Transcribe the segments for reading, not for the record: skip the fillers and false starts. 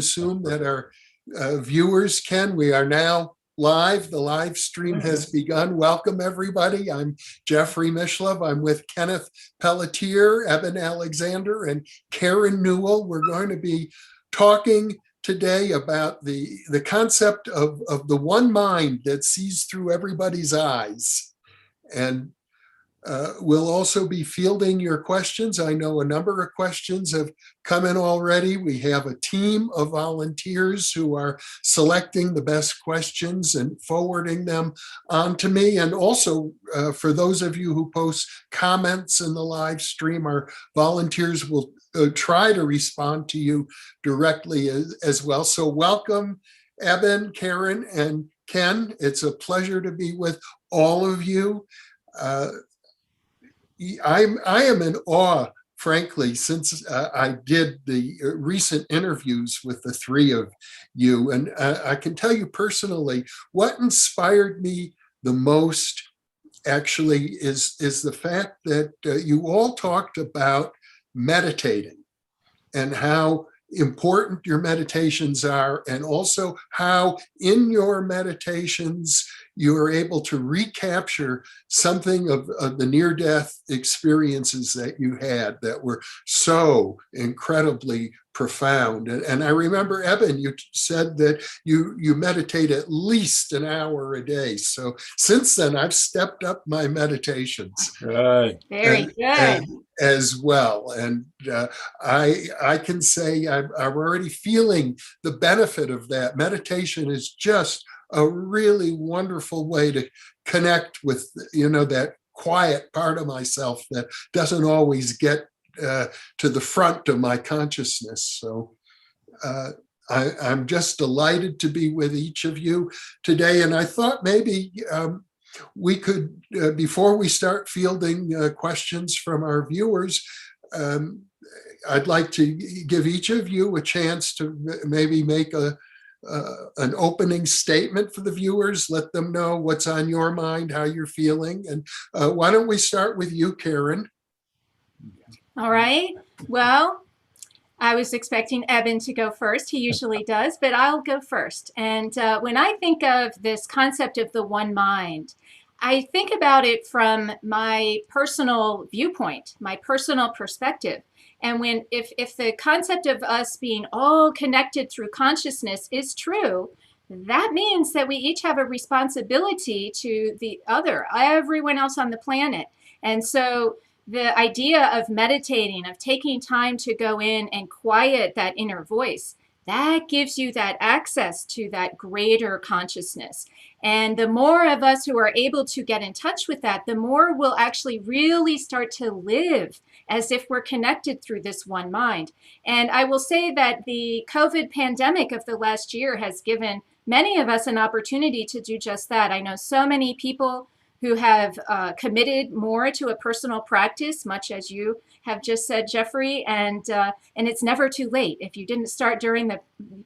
assume that our viewers can. We are now live. The live stream has begun. Welcome, everybody. I'm Jeffrey Mishlove. I'm with Kenneth Pelletier, Eben Alexander, and Karen Newell. We're going to be talking today about the concept of the one mind that sees through everybody's eyes. And we'll also be fielding your questions. I know a number of questions have come in already. We have a team of volunteers who are selecting the best questions and forwarding them on to me. And also, for those of you who post comments in the live stream, our volunteers will try to respond to you directly as well. So welcome, Eben, Karen, and Ken. It's a pleasure to be with all of you. I am in awe, frankly, since I did the recent interviews with the three of you. And I can tell you personally, what inspired me the most actually is the fact that you all talked about meditating and how important your meditations are, and also how in your meditations you are able to recapture something of the near-death experiences that you had that were so incredibly profound. And I remember, Eben, you said that you meditate at least an hour a day. So since then, I've stepped up my meditations. Good. Very good. As well. And I can say I'm already feeling the benefit of that. Meditation is just a really wonderful way to connect with, that quiet part of myself that doesn't always get to the front of my consciousness. So I'm just delighted to be with each of you today. And I thought maybe we could, before we start fielding questions from our viewers, I'd like to give each of you a chance to maybe make an opening statement for the viewers. Let them know what's on your mind, how you're feeling. And why don't we start with you, Karen? All right. Well, I was expecting Eben to go first. He usually does, but I'll go first. And when I think of this concept of the one mind, I think about it from my personal viewpoint, my personal perspective. And if the concept of us being all connected through consciousness is true, that means that we each have a responsibility to the other, everyone else on the planet. And so the idea of meditating, of taking time to go in and quiet that inner voice, that gives you that access to that greater consciousness. And the more of us who are able to get in touch with that, the more we'll actually really start to live as if we're connected through this one mind. And I will say that the COVID pandemic of the last year has given many of us an opportunity to do just that. I know so many people who have committed more to a personal practice, much as you have just said, Jeffrey, and it's never too late. If you didn't start during the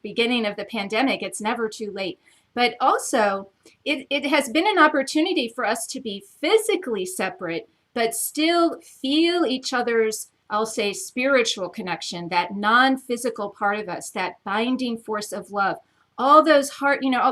beginning of the pandemic, it's never too late. But also, it has been an opportunity for us to be physically separate, but still feel each other's, I'll say, spiritual connection, that non-physical part of us, that binding force of love. All those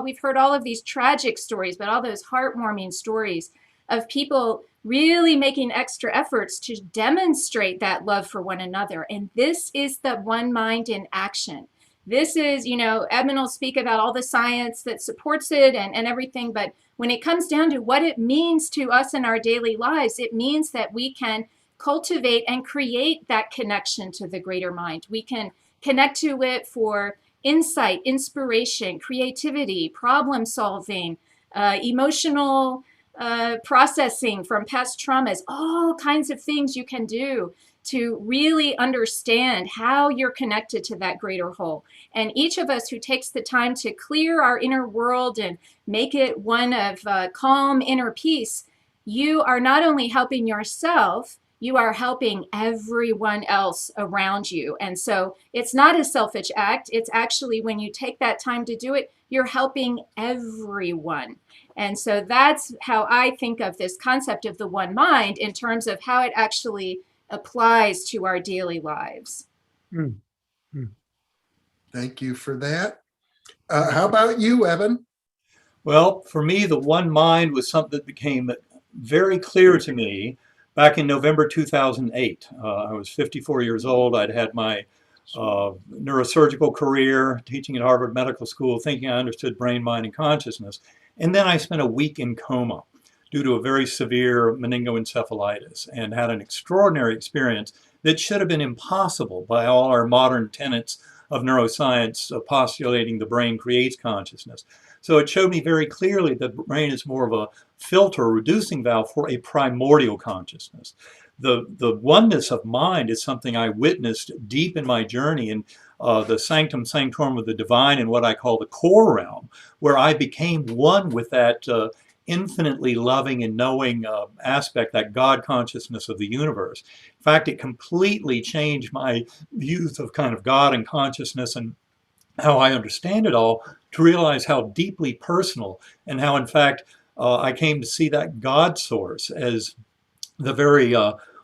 we've heard all of these tragic stories, but all those heartwarming stories of people really making extra efforts to demonstrate that love for one another. And this is the one mind in action. This is, Eben will speak about all the science that supports it and everything, but when it comes down to what it means to us in our daily lives, it means that we can cultivate and create that connection to the greater mind. We can connect to it for insight, inspiration, creativity, problem solving, emotional processing from past traumas, all kinds of things you can do to really understand how you're connected to that greater whole. And each of us who takes the time to clear our inner world and make it one of calm inner peace, you are not only helping yourself, you are helping everyone else around you. And so it's not a selfish act. It's actually, when you take that time to do it, you're helping everyone. And so that's how I think of this concept of the one mind in terms of how it actually applies to our daily lives. Thank you for that. How about you, Eben? Well, for me, the one mind was something that became very clear to me back in November 2008. I was 54 years old. I'd had my neurosurgical career, teaching at Harvard Medical School, thinking I understood brain, mind, and consciousness. And then I spent a week in coma due to a very severe meningoencephalitis and had an extraordinary experience that should have been impossible by all our modern tenets of neuroscience postulating the brain creates consciousness. So it showed me very clearly that the brain is more of a filter, reducing valve for a primordial consciousness. The oneness of mind is something I witnessed deep in my journey in the sanctum sanctorum of the divine and what I call the core realm, where I became one with that infinitely loving and knowing aspect, that God consciousness of the universe. In fact, it completely changed my views of kind of God and consciousness and how I understand it all, to realize how deeply personal and how, in fact, I came to see that God source as the very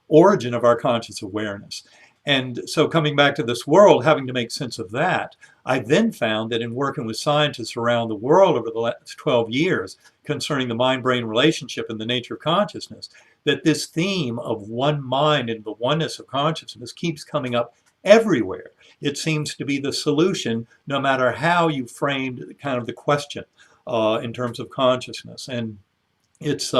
origin of our conscious awareness. And so coming back to this world, having to make sense of that, I then found that in working with scientists around the world over the last 12 years concerning the mind-brain relationship and the nature of consciousness, that this theme of one mind and the oneness of consciousness keeps coming up everywhere. It seems to be the solution, no matter how you framed kind of the question in terms of consciousness. And it's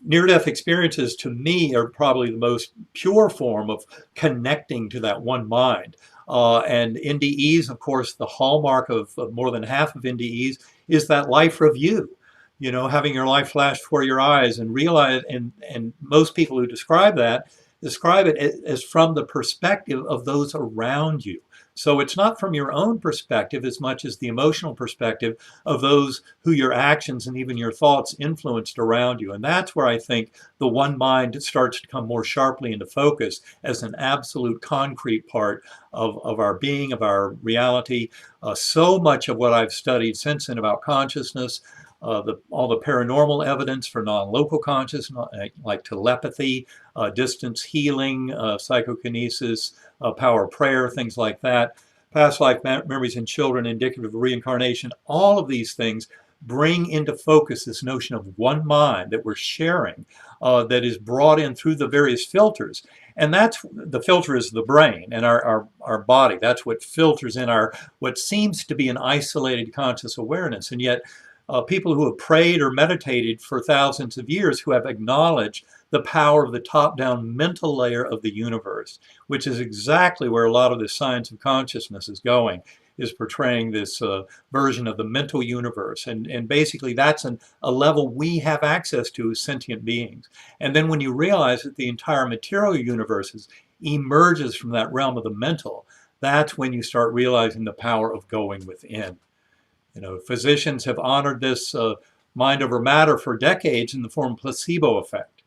near-death experiences, to me, are probably the most pure form of connecting to that one mind. And NDEs, of course, the hallmark of more than half of NDEs is that life review. You know, having your life flash before your eyes and realize, and most people who describe it as from the perspective of those around you. So it's not from your own perspective as much as the emotional perspective of those who your actions and even your thoughts influenced around you. And that's where I think the one mind starts to come more sharply into focus as an absolute concrete part of our being, of our reality. So much of what I've studied since then about consciousness, all the paranormal evidence for non-local consciousness, like telepathy, distance healing, psychokinesis, power of prayer, things like that, past life memories in children indicative of reincarnation, all of these things bring into focus this notion of one mind that we're sharing, that is brought in through the various filters. And that's, the filter is the brain and our body. That's what filters in our, what seems to be an isolated conscious awareness. And yet, people who have prayed or meditated for thousands of years, who have acknowledged the power of the top-down mental layer of the universe, which is exactly where a lot of the science of consciousness is going, is portraying this version of the mental universe. And basically that's a level we have access to as sentient beings. And then when you realize that the entire material universe emerges from that realm of the mental, that's when you start realizing the power of going within. You know, physicians have honored this mind over matter for decades in the form of placebo effect.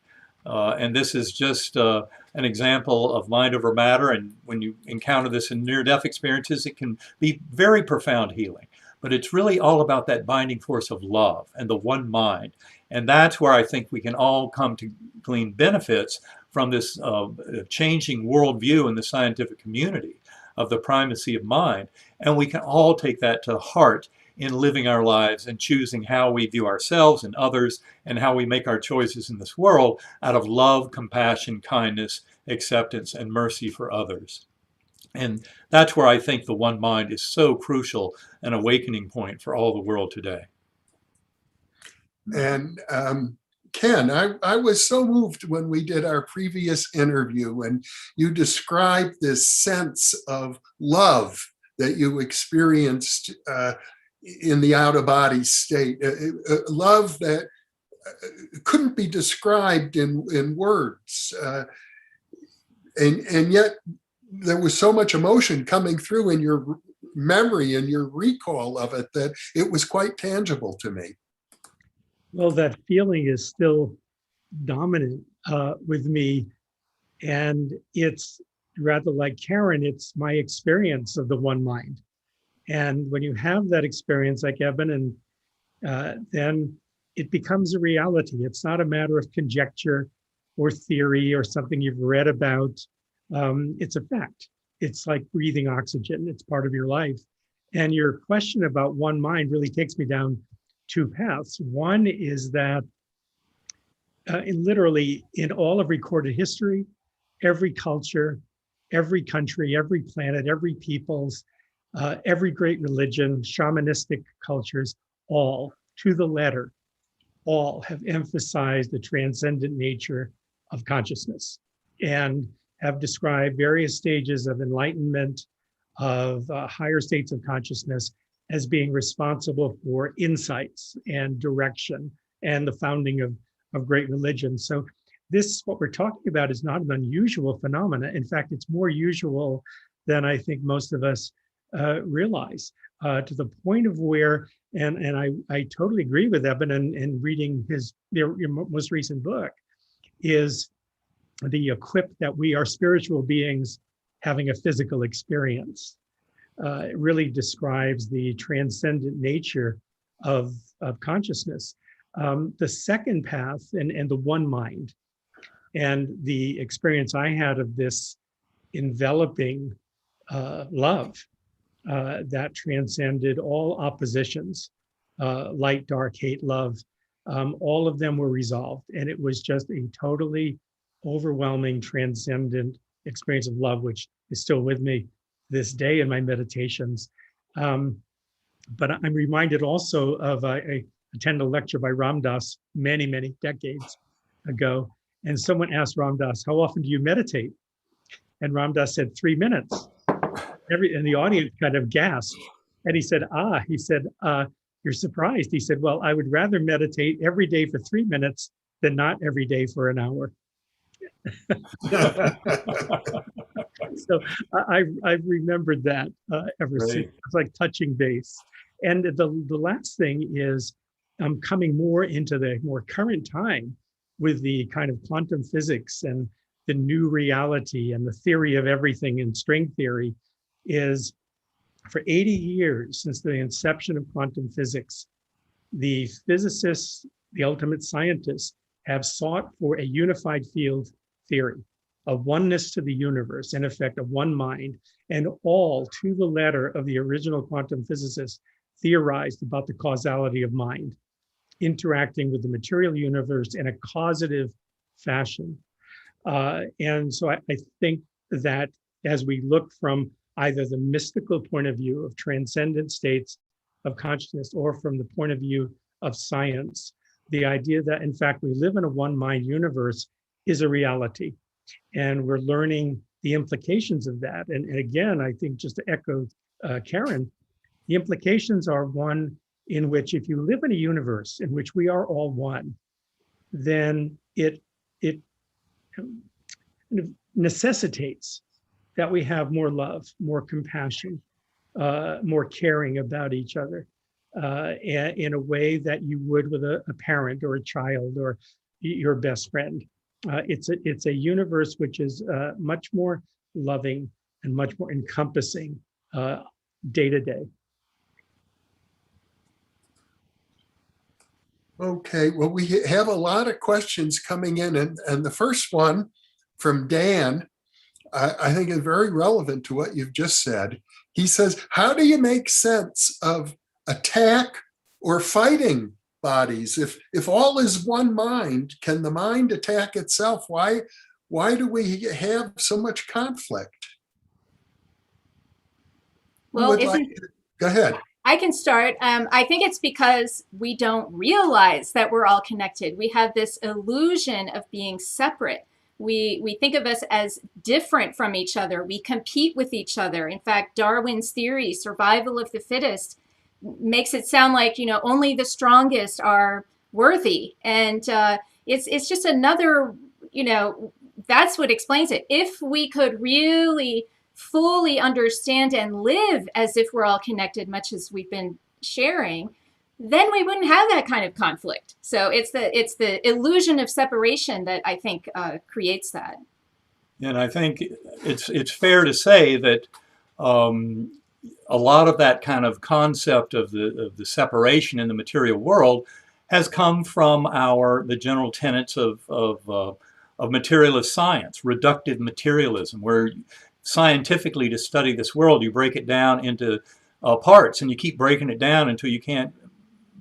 And this is just an example of mind over matter. And when you encounter this in near-death experiences, it can be very profound healing. But it's really all about that binding force of love and the one mind. And that's where I think we can all come to glean benefits from this changing worldview in the scientific community of the primacy of mind. And we can all take that to heart in living our lives and choosing how we view ourselves and others and how we make our choices in this world out of love, compassion, kindness, acceptance, and mercy for others. And that's where I think the one mind is so crucial, an awakening point for all the world today. And Ken, I was so moved when we did our previous interview and you described this sense of love that you experienced in the out-of-body state, love that couldn't be described in words. And yet there was so much emotion coming through in your memory and your recall of it that it was quite tangible to me. Well, that feeling is still dominant with me. And it's rather like Karen, it's my experience of the one mind. And when you have that experience like Eben, and then it becomes a reality. It's not a matter of conjecture or theory or something you've read about. It's a fact. It's like breathing oxygen. It's part of your life. And your question about one mind really takes me down two paths. One is that literally in all of recorded history, every culture, every country, every planet, every peoples, every great religion, shamanistic cultures, all to the letter, all have emphasized the transcendent nature of consciousness and have described various stages of enlightenment, of higher states of consciousness as being responsible for insights and direction and the founding of great religion. So this, what we're talking about, is not an unusual phenomena. In fact, it's more usual than I think most of us realize, to the point of where, and I totally agree with Eben, and reading your most recent book, is the quip that we are spiritual beings having a physical experience. It really describes the transcendent nature of consciousness. The second path and the one mind, and the experience I had of this enveloping love that transcended all oppositions, light, dark, hate, love, all of them were resolved. And it was just a totally overwhelming, transcendent experience of love, which is still with me this day in my meditations. But I'm reminded also of, I attended a lecture by Ram Dass many, many decades ago. And someone asked Ram Dass, how often do you meditate? And Ram Dass said, 3 minutes. And the audience kind of gasped. And he said, you're surprised. He said, well, I would rather meditate every day for 3 minutes than not every day for an hour. So I've remembered that ever since. It's like touching base. And the last thing is coming more into the more current time with the kind of quantum physics and the new reality and the theory of everything in string theory, is for 80 years since the inception of quantum physics, the physicists, the ultimate scientists, have sought for a unified field theory, a oneness to the universe, in effect, a one mind, and all to the letter of the original quantum physicists theorized about the causality of mind interacting with the material universe in a causative fashion. And so I think that as we look from either the mystical point of view of transcendent states of consciousness or from the point of view of science, the idea that in fact we live in a one mind universe is a reality. And we're learning the implications of that. And again, I think just to echo Karen, the implications are one in which if you live in a universe in which we are all one, then it necessitates that we have more love, more compassion, more caring about each other in a way that you would with a parent or a child or your best friend. It's a universe which is much more loving and much more encompassing day to day. Okay, well, we have a lot of questions coming in, and the first one from Dan, I think is very relevant to what you've just said. He says, how do you make sense of attack or fighting bodies? If all is one mind, can the mind attack itself? Why do we have so much conflict? Well, go ahead. I can start. I think it's because we don't realize that we're all connected. We have this illusion of being separate. We think of us as different from each other. We compete with each other. In fact, Darwin's theory, survival of the fittest, makes it sound like, only the strongest are worthy. And it's just another, that's what explains it. If we could really fully understand and live as if we're all connected, much as we've been sharing, then we wouldn't have that kind of conflict. So it's the illusion of separation that I think creates that. And I think it's fair to say that a lot of that kind of concept of the separation in the material world has come from the general tenets of materialist science, reductive materialism, where scientifically to study this world, you break it down into parts, and you keep breaking it down until you can't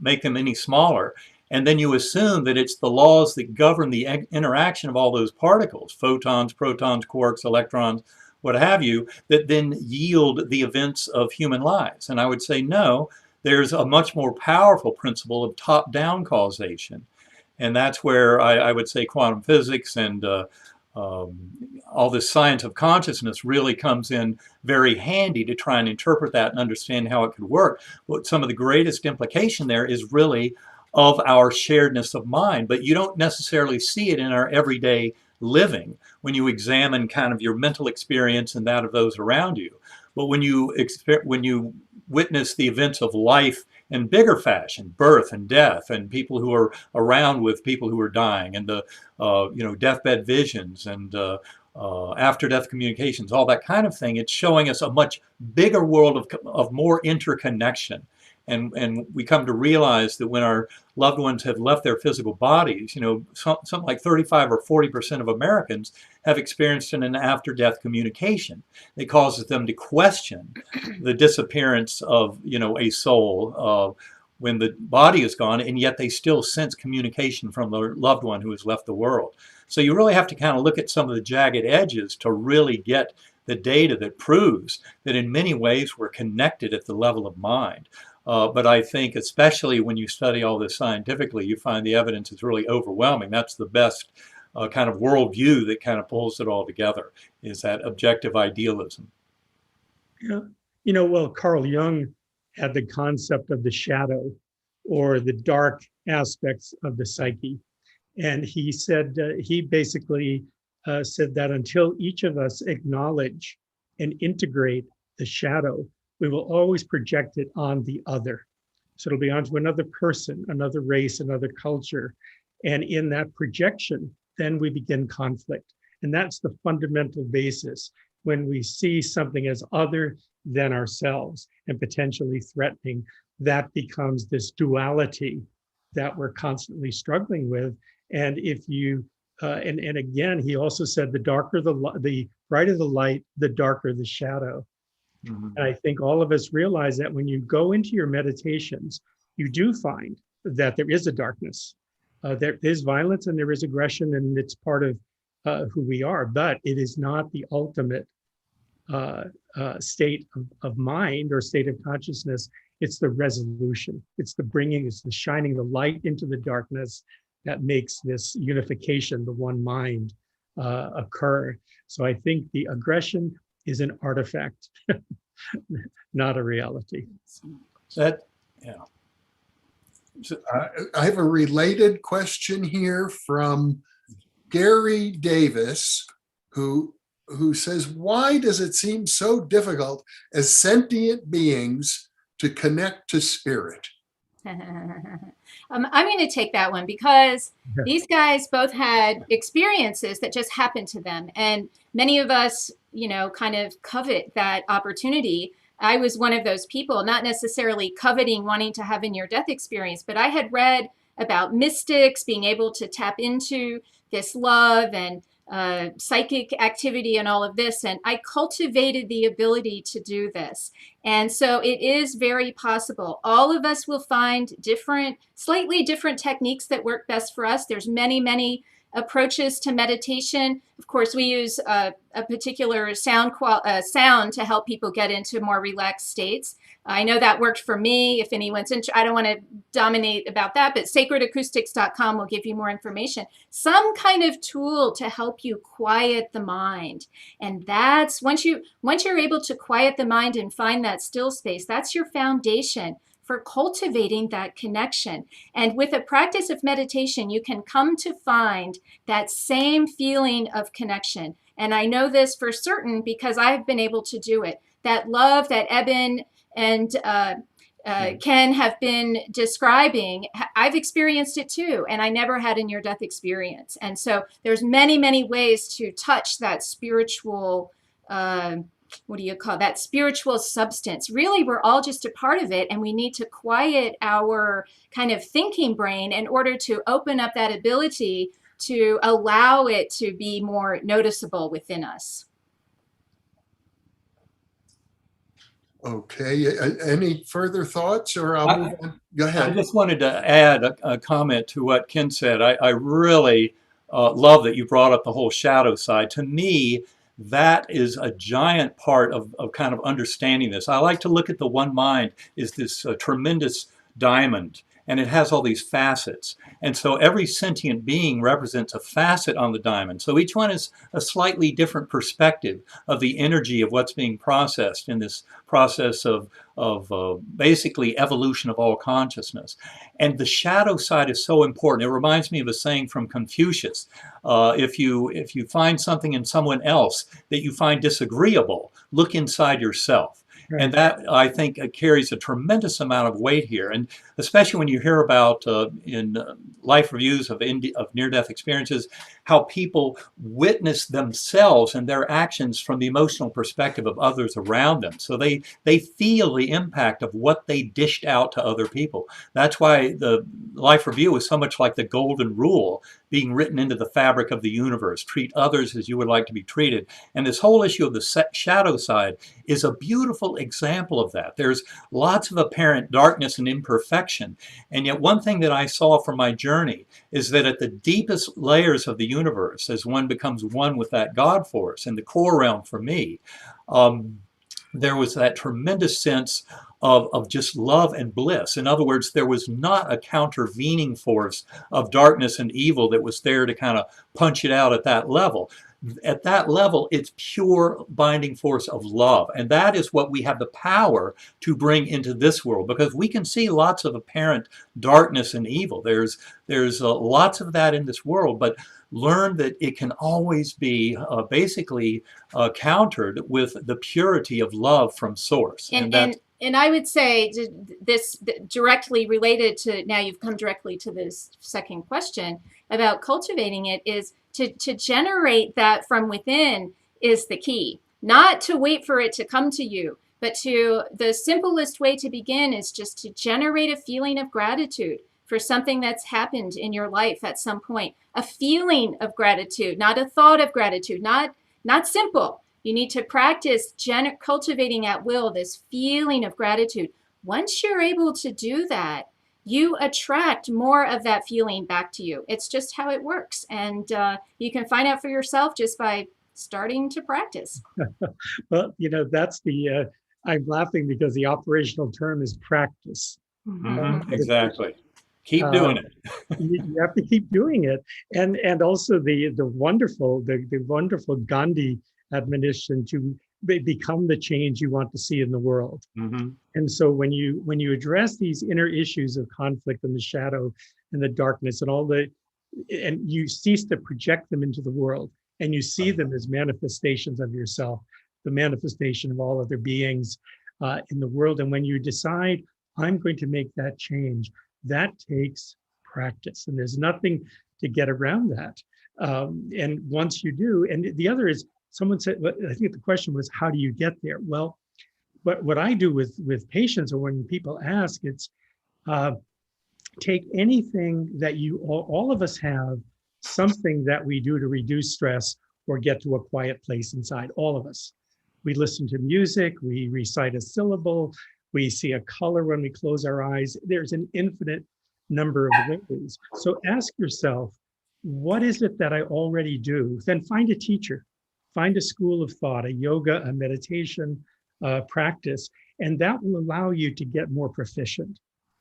make them any smaller. And then you assume that it's the laws that govern the interaction of all those particles, photons, protons, quarks, electrons, what have you, that then yield the events of human lives. And I would say, no, there's a much more powerful principle of top-down causation. And that's where I would say quantum physics and all this science of consciousness really comes in very handy to try and interpret that and understand how it could work. What some of the greatest implication there is really of our sharedness of mind, but you don't necessarily see it in our everyday living when you examine kind of your mental experience and that of those around you. But when you witness the events of life in bigger fashion, birth and death, and people who are around with people who are dying, and the deathbed visions and after-death communications, all that kind of thing, it's showing us a much bigger world of more interconnection. And we come to realize that when our loved ones have left their physical bodies, something like 35 or 40% of Americans have experienced an after-death communication that causes them to question the disappearance of, a soul when the body is gone, and yet they still sense communication from their loved one who has left the world. So you really have to kind of look at some of the jagged edges to really get the data that proves that in many ways we're connected at the level of mind. But I think especially when you study all this scientifically, you find the evidence is really overwhelming. That's the best kind of worldview that kind of pulls it all together, is that objective idealism. Yeah. Well, Carl Jung had the concept of the shadow, or the dark aspects of the psyche. And he said, he basically said that until each of us acknowledge and integrate the shadow, we will always project it on the other. So it'll be onto another person, another race, another culture. And in that projection, then we begin conflict. And that's the fundamental basis. When we see something as other than ourselves and potentially threatening, that becomes this duality that we're constantly struggling with. And if you, and again, he also said, the darker the brighter the light, the darker the shadow. Mm-hmm. And I think all of us realize that when you go into your meditations, you do find that there is a darkness. There is violence and there is aggression, and it's part of who we are, but it is not the ultimate state of mind or state of consciousness. It's the resolution. It's the shining the light into the darkness that makes this unification, the one mind, occur. So I think the aggression is an artifact, not a reality. Yeah. So, I have a related question here from Gary Davis, who says, why does it seem so difficult as sentient beings to connect to spirit? I'm going to take that one because these guys both had experiences that just happened to them. And many of us, kind of covet that opportunity. I was one of those people, not necessarily coveting wanting to have a near-death experience, but I had read about mystics being able to tap into this love and psychic activity and all of this. And I cultivated the ability to do this. And so it is very possible. All of us will find slightly different techniques that work best for us. There's many, many approaches to meditation. Of course, we use a particular sound to help people get into more relaxed states. I know that worked for me. If anyone's interested, I don't want to dominate about that, but sacredacoustics.com will give you more information. Some kind of tool to help you quiet the mind. And that's once you're able to quiet the mind and find that still space, that's your foundation for cultivating that connection. And with a practice of meditation, you can come to find that same feeling of connection. And I know this for certain because I've been able to do it. That love that Eben and Ken have been describing, I've experienced it too, and I never had a near-death experience. And so there's many, many ways to touch that spiritual that spiritual substance. Really, we're all just a part of it, and we need to quiet our kind of thinking brain in order to open up that ability to allow it to be more noticeable within us. Okay. Any further thoughts, or I'll move on? Go I ahead. just wanted to add a comment to what Ken said. I really love that you brought up the whole shadow side. To me, that is a giant part of kind of understanding this. I like to look at the one mind as this tremendous diamond, and it has all these facets. And so every sentient being represents a facet on the diamond. So each one is a slightly different perspective of the energy of what's being processed in this process of basically evolution of all consciousness. And the shadow side is so important. It reminds me of a saying from Confucius. If you find something in someone else that you find disagreeable, look inside yourself. Right. And that, I think, carries a tremendous amount of weight here. And especially when you hear about in life reviews of near-death experiences, how people witness themselves and their actions from the emotional perspective of others around them. So they feel the impact of what they dished out to other people. That's why the life review is so much like the golden rule being written into the fabric of the universe. Treat others as you would like to be treated. And this whole issue of the shadow side is a beautiful example of that. There's lots of apparent darkness and imperfection. And yet one thing that I saw from my journey is that at the deepest layers of the universe, as one becomes one with that God force in the core realm for me, there was that tremendous sense of just love and bliss. In other words, there was not a countervening force of darkness and evil that was there to kind of punch it out at that level. At that level, it's pure binding force of love. And that is what we have the power to bring into this world, because we can see lots of apparent darkness and evil. There's lots of that in this world, but learn that it can always be basically countered with the purity of love from source. And I would say this directly related to, now you've come directly to this second question about cultivating it, is to generate that from within is the key. Not to wait for it to come to you, but the simplest way to begin is just to generate a feeling of gratitude for something that's happened in your life at some point. A feeling of gratitude, not a thought of gratitude, not simple. You need to practice cultivating at will this feeling of gratitude. Once you're able to do that, you attract more of that feeling back to you. It's just how it works. And you can find out for yourself just by starting to practice. Well, that's I'm laughing because the operational term is practice. Exactly. Keep doing it. You have to keep doing it. And also the wonderful Gandhi admonition to become the change you want to see in the world. Mm-hmm. And so when you address these inner issues of conflict and the shadow and the darkness and you cease to project them into the world, and you see them as manifestations of yourself, the manifestation of all other beings in the world. And when you decide, I'm going to make that change, that takes practice. And there's nothing to get around that. And once you do, and the other is, someone said, I think the question was, how do you get there? Well, what I do with patients, or when people ask, it's take anything that all of us have, something that we do to reduce stress or get to a quiet place inside, all of us. We listen to music, we recite a syllable, we see a color when we close our eyes. There's an infinite number of ways. So ask yourself, what is it that I already do? Then find a teacher. Find a school of thought, a yoga, a meditation practice, and that will allow you to get more proficient.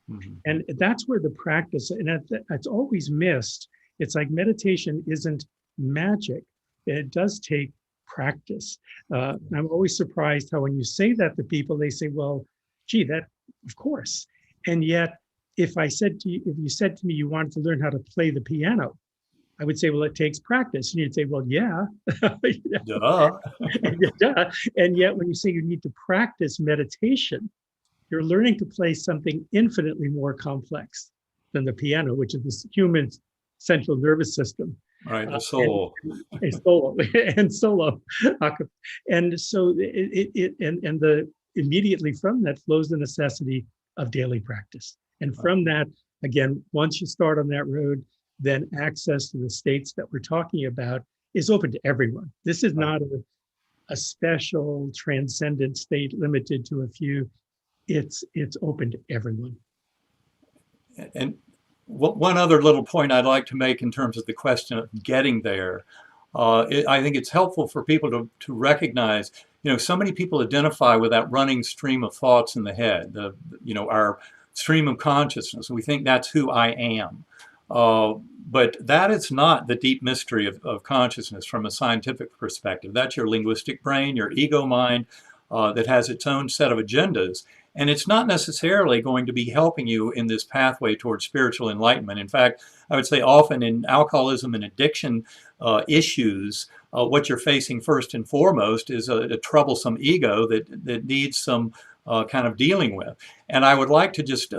Mm-hmm. And that's where the practice, and it's always missed. It's like meditation isn't magic. It does take practice. I'm always surprised how when you say that to people, they say, well, gee, that, of course. And yet, if you said to me you wanted to learn how to play the piano, I would say, well, it takes practice. And you'd say, well, yeah. Duh. Duh. And yet when you say you need to practice meditation, you're learning to play something infinitely more complex than the piano, which is the human central nervous system. Right, the soul. And solo. And so immediately from that flows the necessity of daily practice. And from that, again, once you start on that road, then access to the states that we're talking about is open to everyone. This is not a special transcendent state limited to a few. It's open to everyone. And one other little point I'd like to make in terms of the question of getting there, I think it's helpful for people to recognize, so many people identify with that running stream of thoughts in the head, our stream of consciousness. We think that's who I am. But that is not the deep mystery of consciousness from a scientific perspective. That's your linguistic brain, your ego mind, that has its own set of agendas. And it's not necessarily going to be helping you in this pathway towards spiritual enlightenment. In fact, I would say often in alcoholism and addiction issues, what you're facing first and foremost is a troublesome ego that needs some kind of dealing with. And I would like to just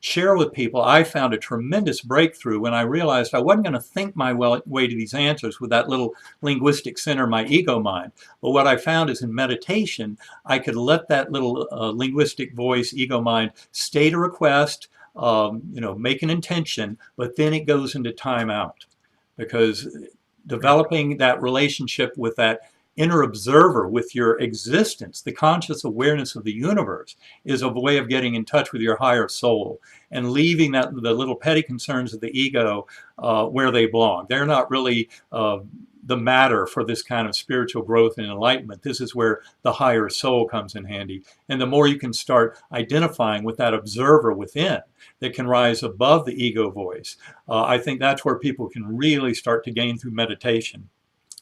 share with people, I found a tremendous breakthrough when I realized I wasn't going to think my way to these answers with that little linguistic center, my ego mind. But what I found is in meditation, I could let that little linguistic voice, ego mind, state a request, make an intention, but then it goes into timeout. Because developing that relationship with that inner observer, with your existence, the conscious awareness of the universe, is a way of getting in touch with your higher soul and leaving the little petty concerns of the ego where they belong. They're not really the matter for this kind of spiritual growth and enlightenment. This is where the higher soul comes in handy. And the more you can start identifying with that observer within that can rise above the ego voice, I think that's where people can really start to gain through meditation,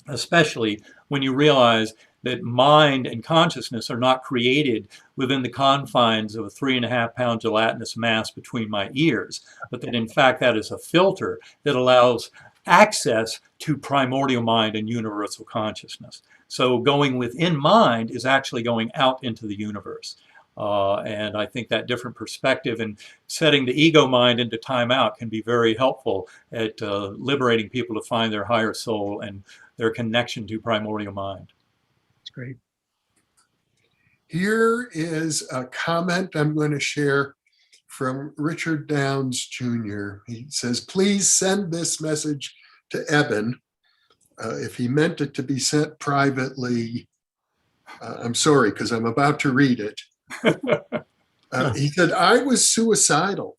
especially when you realize that mind and consciousness are not created within the confines of a 3.5-pound gelatinous mass between my ears, but that in fact that is a filter that allows access to primordial mind and universal consciousness. So going within mind is actually going out into the universe. And I think that different perspective and setting the ego mind into timeout can be very helpful at liberating people to find their higher soul and their connection to primordial mind. That's great. Here is a comment I'm going to share from Richard Downs Jr. He says, please send this message to Eben. If he meant it to be sent privately, I'm sorry, because I'm about to read it. He said, I was suicidal.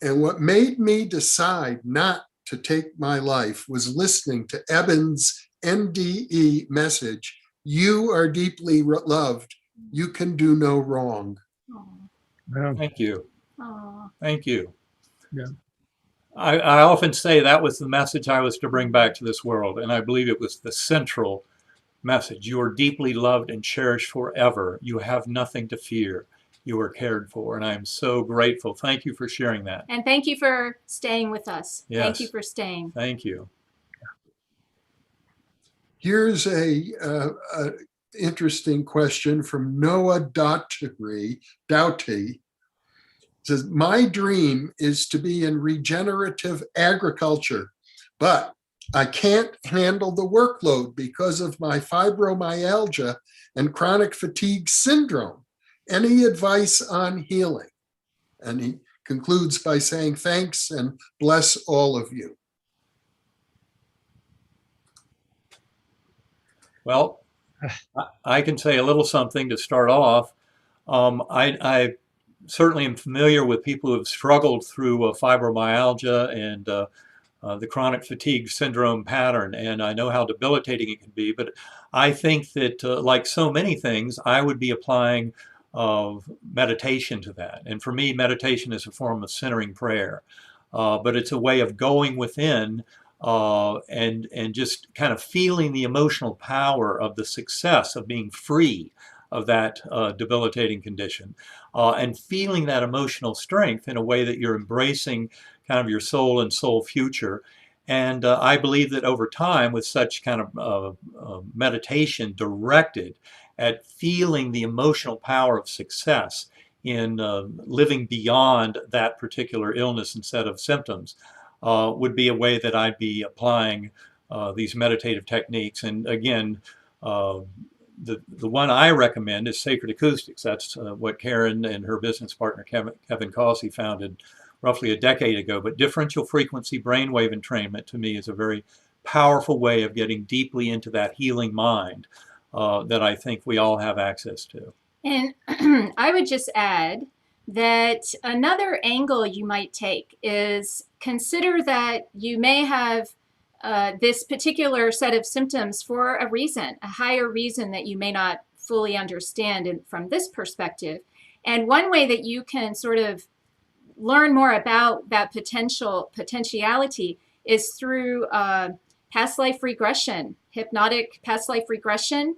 And what made me decide not to take my life was listening to Eben's NDE message, you are deeply loved. You can do no wrong. Wow. Thank you. Aww. Thank you. Yeah. I often say that was the message I was to bring back to this world. And I believe it was the central message. You are deeply loved and cherished forever. You have nothing to fear. You are cared for. And I am so grateful. Thank you for sharing that. And thank you for staying with us. Yes. Thank you for staying. Thank you. Here's a interesting question from Noah Doughty. It says, my dream is to be in regenerative agriculture, but I can't handle the workload because of my fibromyalgia and chronic fatigue syndrome. Any advice on healing? And he concludes by saying, thanks and bless all of you. Well, I can say a little something to start off. I certainly am familiar with people who have struggled through fibromyalgia and the chronic fatigue syndrome pattern, and I know how debilitating it can be. But I think that, like so many things, I would be applying meditation to that. And for me, meditation is a form of centering prayer, but it's a way of going within and just kind of feeling the emotional power of the success of being free of that debilitating condition, and feeling that emotional strength in a way that you're embracing kind of your soul and soul future. And I believe that over time, with such kind of meditation directed at feeling the emotional power of success in living beyond that particular illness and set of symptoms, would be a way that I'd be applying these meditative techniques. And again, the one I recommend is Sacred Acoustics. That's what Karen and her business partner Kevin Causey founded roughly a decade ago. But differential frequency brainwave entrainment to me is a very powerful way of getting deeply into that healing mind that I think we all have access to. And I would just add that another angle you might take is consider that you may have this particular set of symptoms for a reason, a higher reason that you may not fully understand from this perspective. And one way that you can sort of learn more about that potentiality is through past life regression, hypnotic past life regression.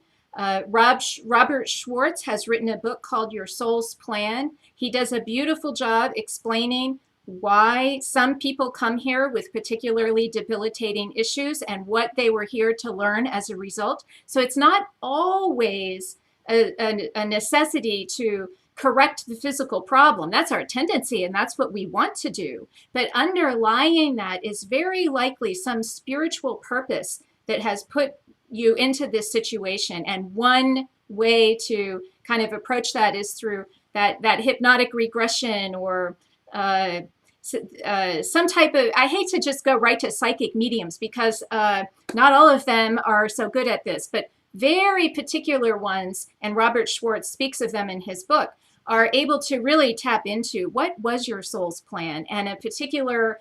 Robert Schwartz has written a book called Your Soul's Plan. He does a beautiful job explaining why some people come here with particularly debilitating issues and what they were here to learn as a result. So it's not always a necessity to correct the physical problem. That's our tendency, and that's what we want to do. But underlying that is very likely some spiritual purpose that has put you into this situation. And one way to kind of approach that is through that hypnotic regression or some type of, I hate to just go right to psychic mediums because not all of them are so good at this, but very particular ones, and Robert Schwartz speaks of them in his book, are able to really tap into what was your soul's plan, and a particular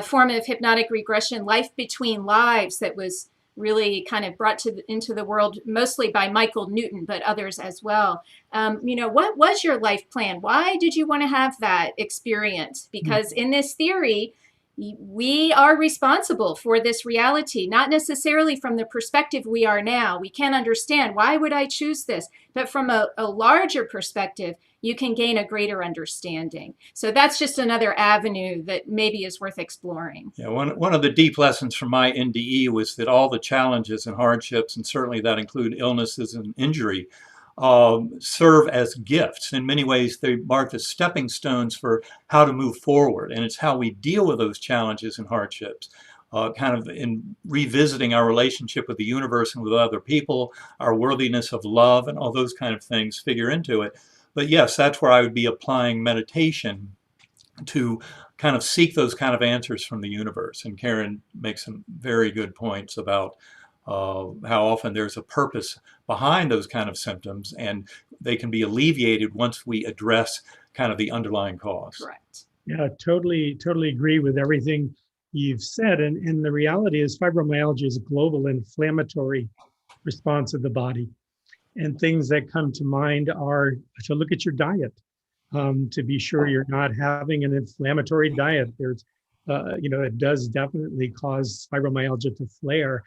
form of hypnotic regression, life between lives, that was really kind of brought into the world mostly by Michael Newton, but others as well. What was your life plan? Why did you want to have that experience? Because in this theory, we are responsible for this reality, not necessarily from the perspective we are now. We can't understand, why would I choose this? But from a larger perspective, you can gain a greater understanding. So that's just another avenue that maybe is worth exploring. Yeah, one of the deep lessons from my NDE was that all the challenges and hardships, and certainly that include illnesses and injury, serve as gifts. In many ways, they mark the stepping stones for how to move forward. And it's how we deal with those challenges and hardships, kind of in revisiting our relationship with the universe and with other people, our worthiness of love, and all those kind of things figure into it. But yes, that's where I would be applying meditation to kind of seek those kind of answers from the universe. And Karen makes some very good points about how often there's a purpose behind those kind of symptoms, and they can be alleviated once we address kind of the underlying cause. Correct. Yeah, totally agree with everything you've said. And the reality is fibromyalgia is a global inflammatory response of the body. And things that come to mind are to look at your diet, to be sure you're not having an inflammatory diet. There's, it does definitely cause fibromyalgia to flare.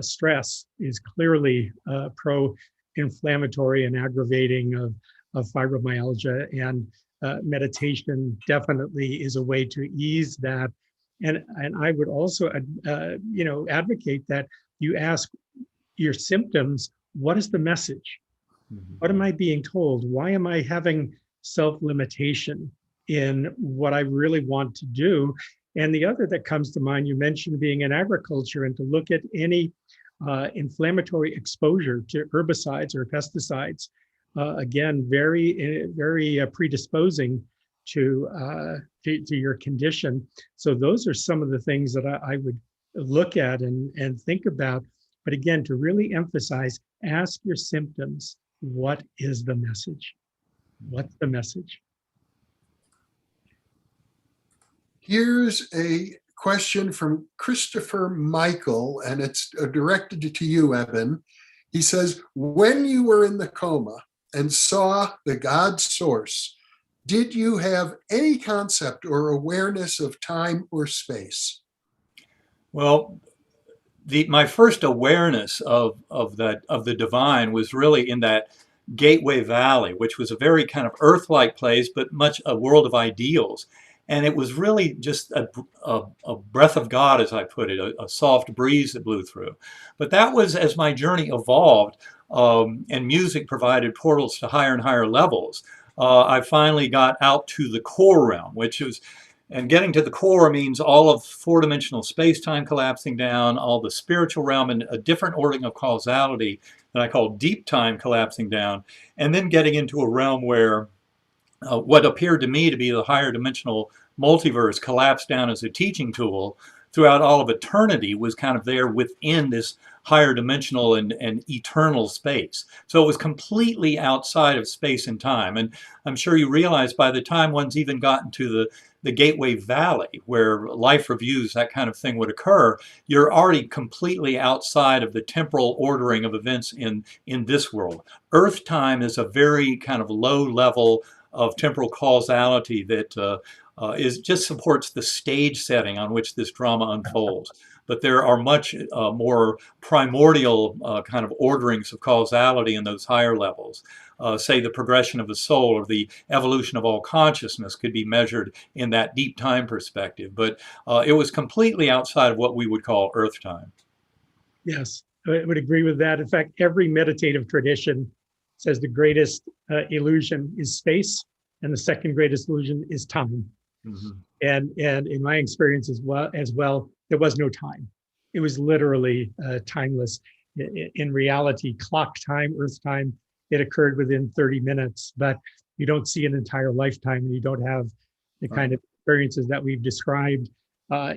Stress is clearly pro-inflammatory and aggravating of fibromyalgia, and meditation definitely is a way to ease that. And I would also, advocate that you ask your symptoms, what is the message? Mm-hmm. What am I being told? Why am I having self-limitation in what I really want to do? And the other that comes to mind, you mentioned being in agriculture, and to look at any inflammatory exposure to herbicides or pesticides. Again, very predisposing to your condition. So those are some of the things that I would look at and think about. But again, to really emphasize, ask your symptoms, what is the message? What's the message? Here's a question from Christopher Michael, and it's directed to you, Eben. He says, when you were in the coma and saw the God source, did you have any concept or awareness of time or space? Well, my first awareness of the divine was really in that Gateway Valley, which was a very kind of earth-like place, but much a world of ideals. And it was really just a breath of God, as I put it, a soft breeze that blew through. But that was as my journey evolved, and music provided portals to higher and higher levels. I finally got out to the core realm, which is, and getting to the core means all of four-dimensional space-time collapsing down, all the spiritual realm, and a different ordering of causality that I call deep time collapsing down, and then getting into a realm where what appeared to me to be the higher dimensional multiverse collapsed down as a teaching tool throughout all of eternity was kind of there within this higher dimensional and eternal space. So it was completely outside of space and time. And I'm sure you realize by the time one's even gotten to the Gateway Valley, where life reviews, that kind of thing would occur, you're already completely outside of the temporal ordering of events in this world. Earth time is a very kind of low level of temporal causality that just supports the stage setting on which this drama unfolds. But there are much more primordial kind of orderings of causality in those higher levels. Say the progression of the soul or the evolution of all consciousness could be measured in that deep time perspective. But it was completely outside of what we would call Earth time. Yes, I would agree with that. In fact, every meditative tradition says the greatest illusion is space, and the second greatest illusion is time. Mm-hmm. And in my experience as well, there was no time. It was literally timeless. In reality, clock time, Earth time, it occurred within 30 minutes, but you don't see an entire lifetime, and you don't have the kind of experiences that we've described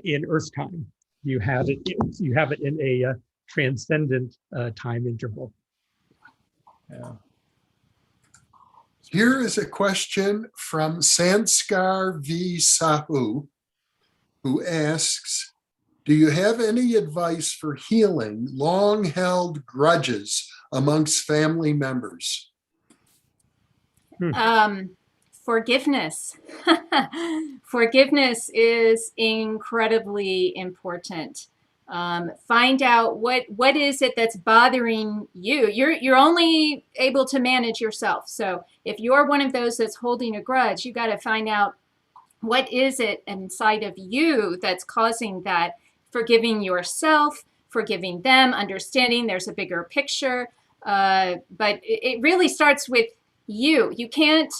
in Earth time. You have it in a transcendent time interval. Yeah. Here is a question from Sanskar V. Sahu, who asks, do you have any advice for healing long-held grudges amongst family members? Forgiveness. Forgiveness is incredibly important. Find out what is it that's bothering you. You're only able to manage yourself. So if you're one of those that's holding a grudge, you got to find out what is it inside of you that's causing that. Forgiving yourself, forgiving them, understanding there's a bigger picture. But it really starts with you. You can't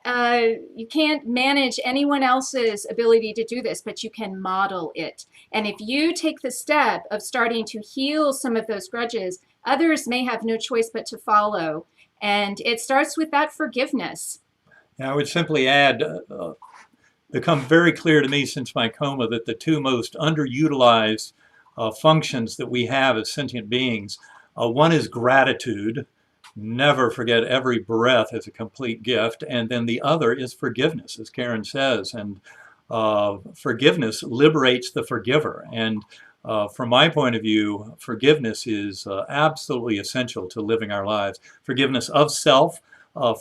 manage anyone else's ability to do this, but you can model it. And if you take the step of starting to heal some of those grudges, others may have no choice but to follow. And it starts with that forgiveness. I would simply add, become very clear to me since my coma that the two most underutilized functions that we have as sentient beings, one is gratitude. Never forget every breath is a complete gift. And then the other is forgiveness, as Karen says. And forgiveness liberates the forgiver. And from my point of view, forgiveness is absolutely essential to living our lives. Forgiveness of self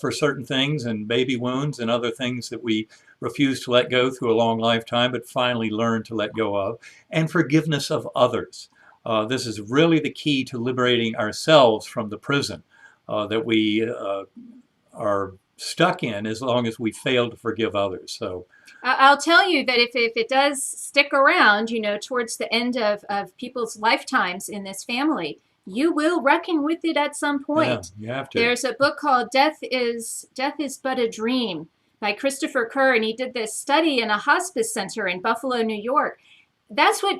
for certain things and baby wounds and other things that we refuse to let go through a long lifetime, but finally learn to let go of. And forgiveness of others. This is really the key to liberating ourselves from the prison that we are stuck in as long as we fail to forgive others. So I'll tell you that if it does stick around, towards the end of people's lifetimes in this family, you will reckon with it at some point. Yeah, you have to. There's a book called Death is But a Dream by Christopher Kerr, and he did this study in a hospice center in Buffalo, New York. That's what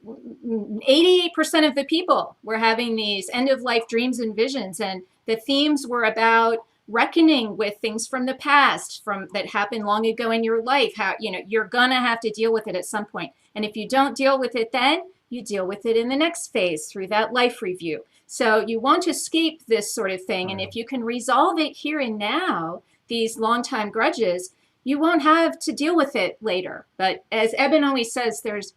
88% of the people were having, these end-of-life dreams and visions, and the themes were about reckoning with things from the past, that happened long ago in your life. How you're gonna have to deal with it at some point, and if you don't deal with it then, you deal with it in the next phase through that life review. So you want to escape this sort of thing, and if you can resolve it here and now, these long-time grudges, you won't have to deal with it later. But as Eben always says, there's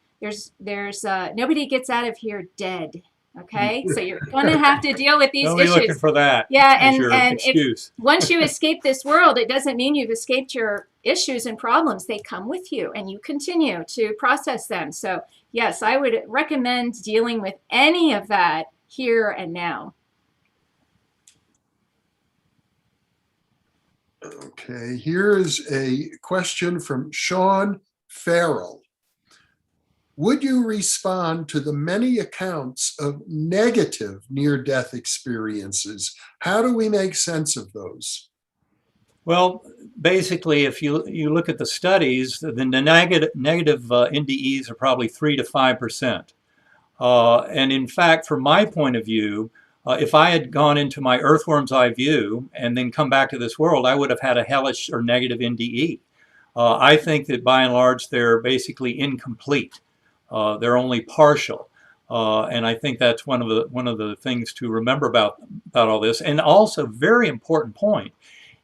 nobody gets out of here dead. Okay, so you're going to have to deal with these issues. Looking for that. Yeah, and if, once you escape this world, it doesn't mean you've escaped your issues and problems. They come with you, and you continue to process them. So yes, I would recommend dealing with any of that here and now. Okay, here is a question from Sean Farrell. Would you respond to the many accounts of negative near-death experiences? How do we make sense of those? Well, basically, if you look at the studies, the negative NDEs are probably 3 to 5%. And in fact, from my point of view, if I had gone into my earthworm's eye view and then come back to this world, I would have had a hellish or negative NDE. I think that by and large, they're basically incomplete. They're only partial. And I think that's one of the things to remember about all this. And also, very important point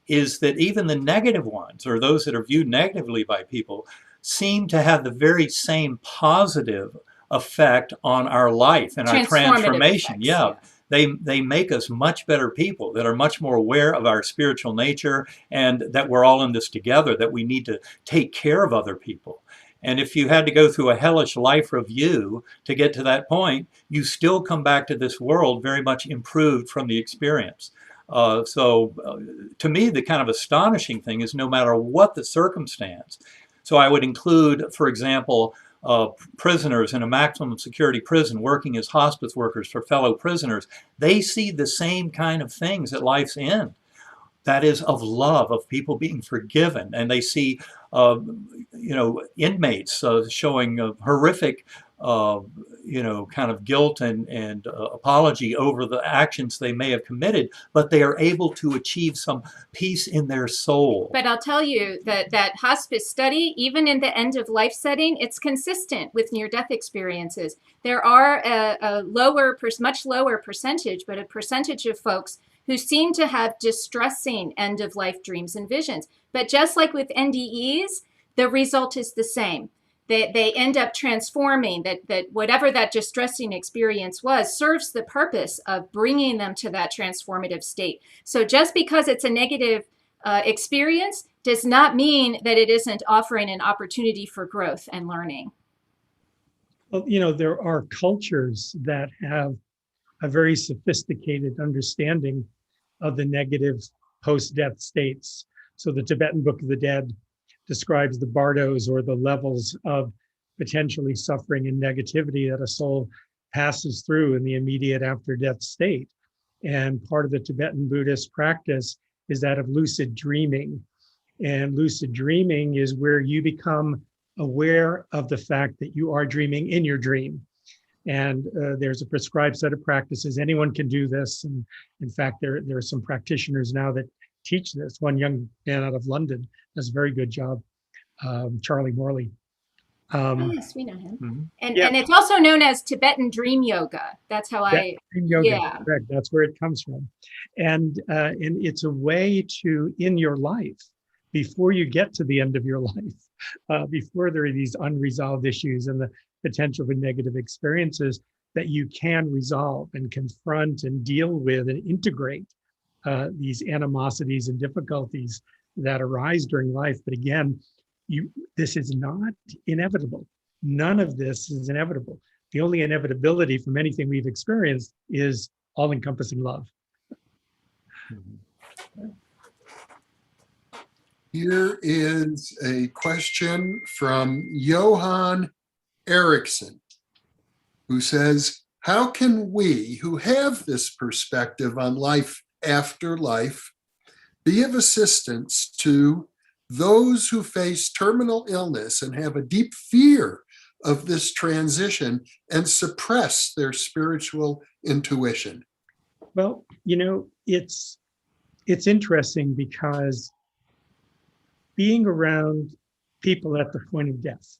is that even the negative ones, or those that are viewed negatively by people, seem to have the very same positive effect on our life and our transformation. Effects, yeah. They make us much better people that are much more aware of our spiritual nature, and that we're all in this together, that we need to take care of other people. And if you had to go through a hellish life review to get to that point, you still come back to this world very much improved from the experience. To me, the kind of astonishing thing is no matter what the circumstance. So I would include, for example, prisoners in a maximum security prison working as hospice workers for fellow prisoners. They see the same kind of things at life's end. That is, of love, of people being forgiven. And they see, inmates showing horrific, kind of guilt and apology over the actions they may have committed, but they are able to achieve some peace in their soul. But I'll tell you that hospice study, even in the end of life setting, it's consistent with near-death experiences. There are a much lower percentage, but a percentage of folks who seem to have distressing end-of-life dreams and visions. But just like with NDEs, the result is the same. They end up transforming, that whatever that distressing experience was serves the purpose of bringing them to that transformative state. So just because it's a negative experience does not mean that it isn't offering an opportunity for growth and learning. Well, there are cultures that have a very sophisticated understanding of the negative post-death states. So the Tibetan Book of the Dead describes the bardos, or the levels of potentially suffering and negativity that a soul passes through in the immediate after-death state. And part of the Tibetan Buddhist practice is that of lucid dreaming. And lucid dreaming is where you become aware of the fact that you are dreaming in your dream. And there's a prescribed set of practices. Anyone can do this. And in fact, there are some practitioners now that teach this. One young man out of London does a very good job, Charlie Morley. Yes, we know him. Mm-hmm. And it's also known as Tibetan Dream Yoga. That's how Dream yoga, correct. That's where it comes from. And it's a way to, in your life, before you get to the end of your life, before there are these unresolved issues and the potential for negative experiences, that you can resolve and confront and deal with and integrate these animosities and difficulties that arise during life. But again, this is not inevitable. None of this is inevitable. The only inevitability from anything we've experienced is all-encompassing love. Here is a question from Johan Erickson, who says, how can we who have this perspective on life after life be of assistance to those who face terminal illness and have a deep fear of this transition and suppress their spiritual intuition? Well, it's interesting because being around people at the point of death,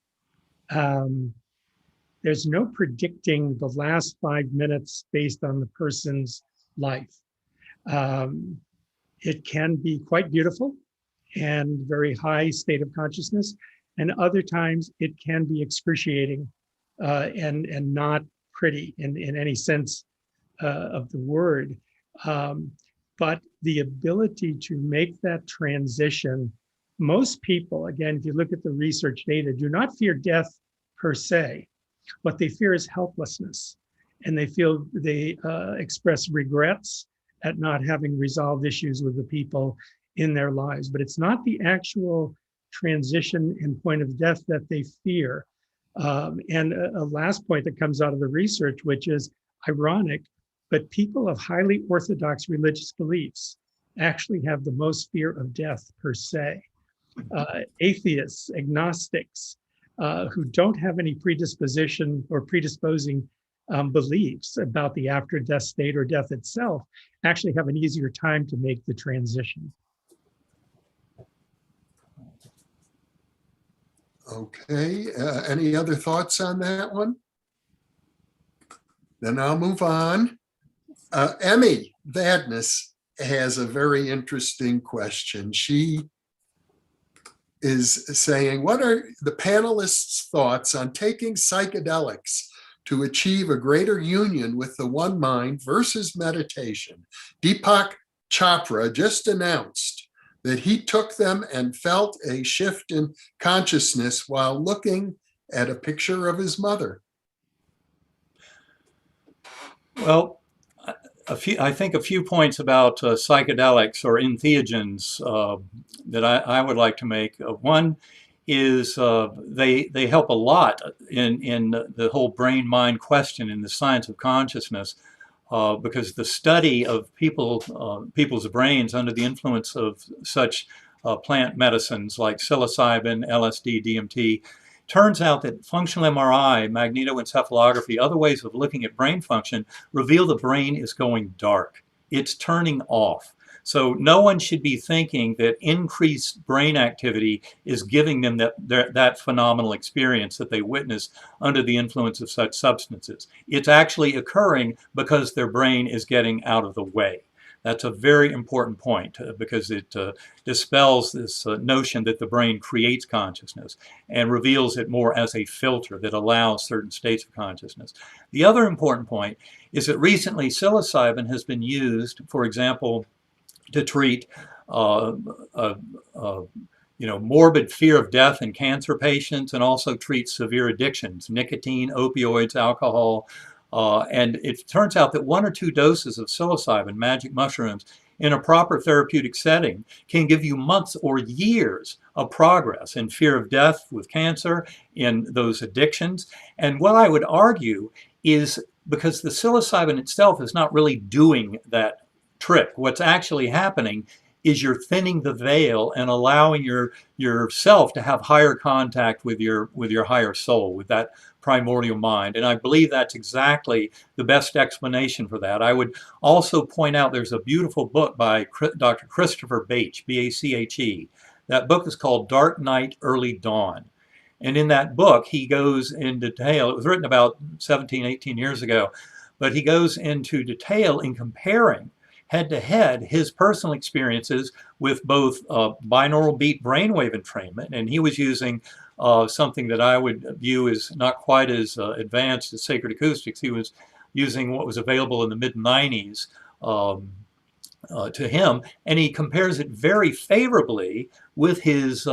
there's no predicting the last 5 minutes based on the person's life. It can be quite beautiful and very high state of consciousness, and other times it can be excruciating and not pretty in any sense of the word. But the ability to make that transition, most people, again, if you look at the research data, do not fear death per se. What they fear is helplessness, and they express regrets at not having resolved issues with the people in their lives. But it's not the actual transition and point of death that they fear. And a last point that comes out of the research, which is ironic, but people of highly orthodox religious beliefs actually have the most fear of death per se. Atheists, agnostics, who don't have any predisposition or predisposing beliefs about the after-death state or death itself, actually have an easier time to make the transition. Okay, any other thoughts on that one? Then I'll move on. Emmy Vadnais has a very interesting question. She is saying, what are the panelists' thoughts on taking psychedelics to achieve a greater union with the one mind versus meditation? Deepak Chopra just announced that he took them and felt a shift in consciousness while looking at a picture of his mother. Well, I think a few points about psychedelics or entheogens that I would like to make. One is they help a lot in the whole brain-mind question in the science of consciousness, because the study of people's brains under the influence of such plant medicines like psilocybin, LSD, DMT, turns out that functional MRI, magnetoencephalography, other ways of looking at brain function reveal the brain is going dark. It's turning off. So no one should be thinking that increased brain activity is giving them that phenomenal experience that they witness under the influence of such substances. It's actually occurring because their brain is getting out of the way. That's a very important point because it dispels this notion that the brain creates consciousness and reveals it more as a filter that allows certain states of consciousness. The other important point is that recently psilocybin has been used, for example, to treat morbid fear of death in cancer patients, and also treat severe addictions, nicotine, opioids, alcohol. And it turns out that 1 or 2 doses of psilocybin, magic mushrooms, in a proper therapeutic setting can give you months or years of progress in fear of death with cancer, in those addictions. And what I would argue is because the psilocybin itself is not really doing that trick. What's actually happening is you're thinning the veil and allowing yourself to have higher contact with your higher soul, with that primordial mind. And I believe that's exactly the best explanation for that. I would also point out there's a beautiful book by Dr. Christopher Bache, B-A-C-H-E. That book is called Dark Night, Early Dawn. And in that book, he goes in detail. It was written about 17, 18 years ago, but he goes into detail in comparing head-to-head his personal experiences with both binaural beat brainwave entrainment, and he was using something that I would view as not quite as advanced as sacred acoustics. He was using what was available in the mid-90s to him, and he compares it very favorably with his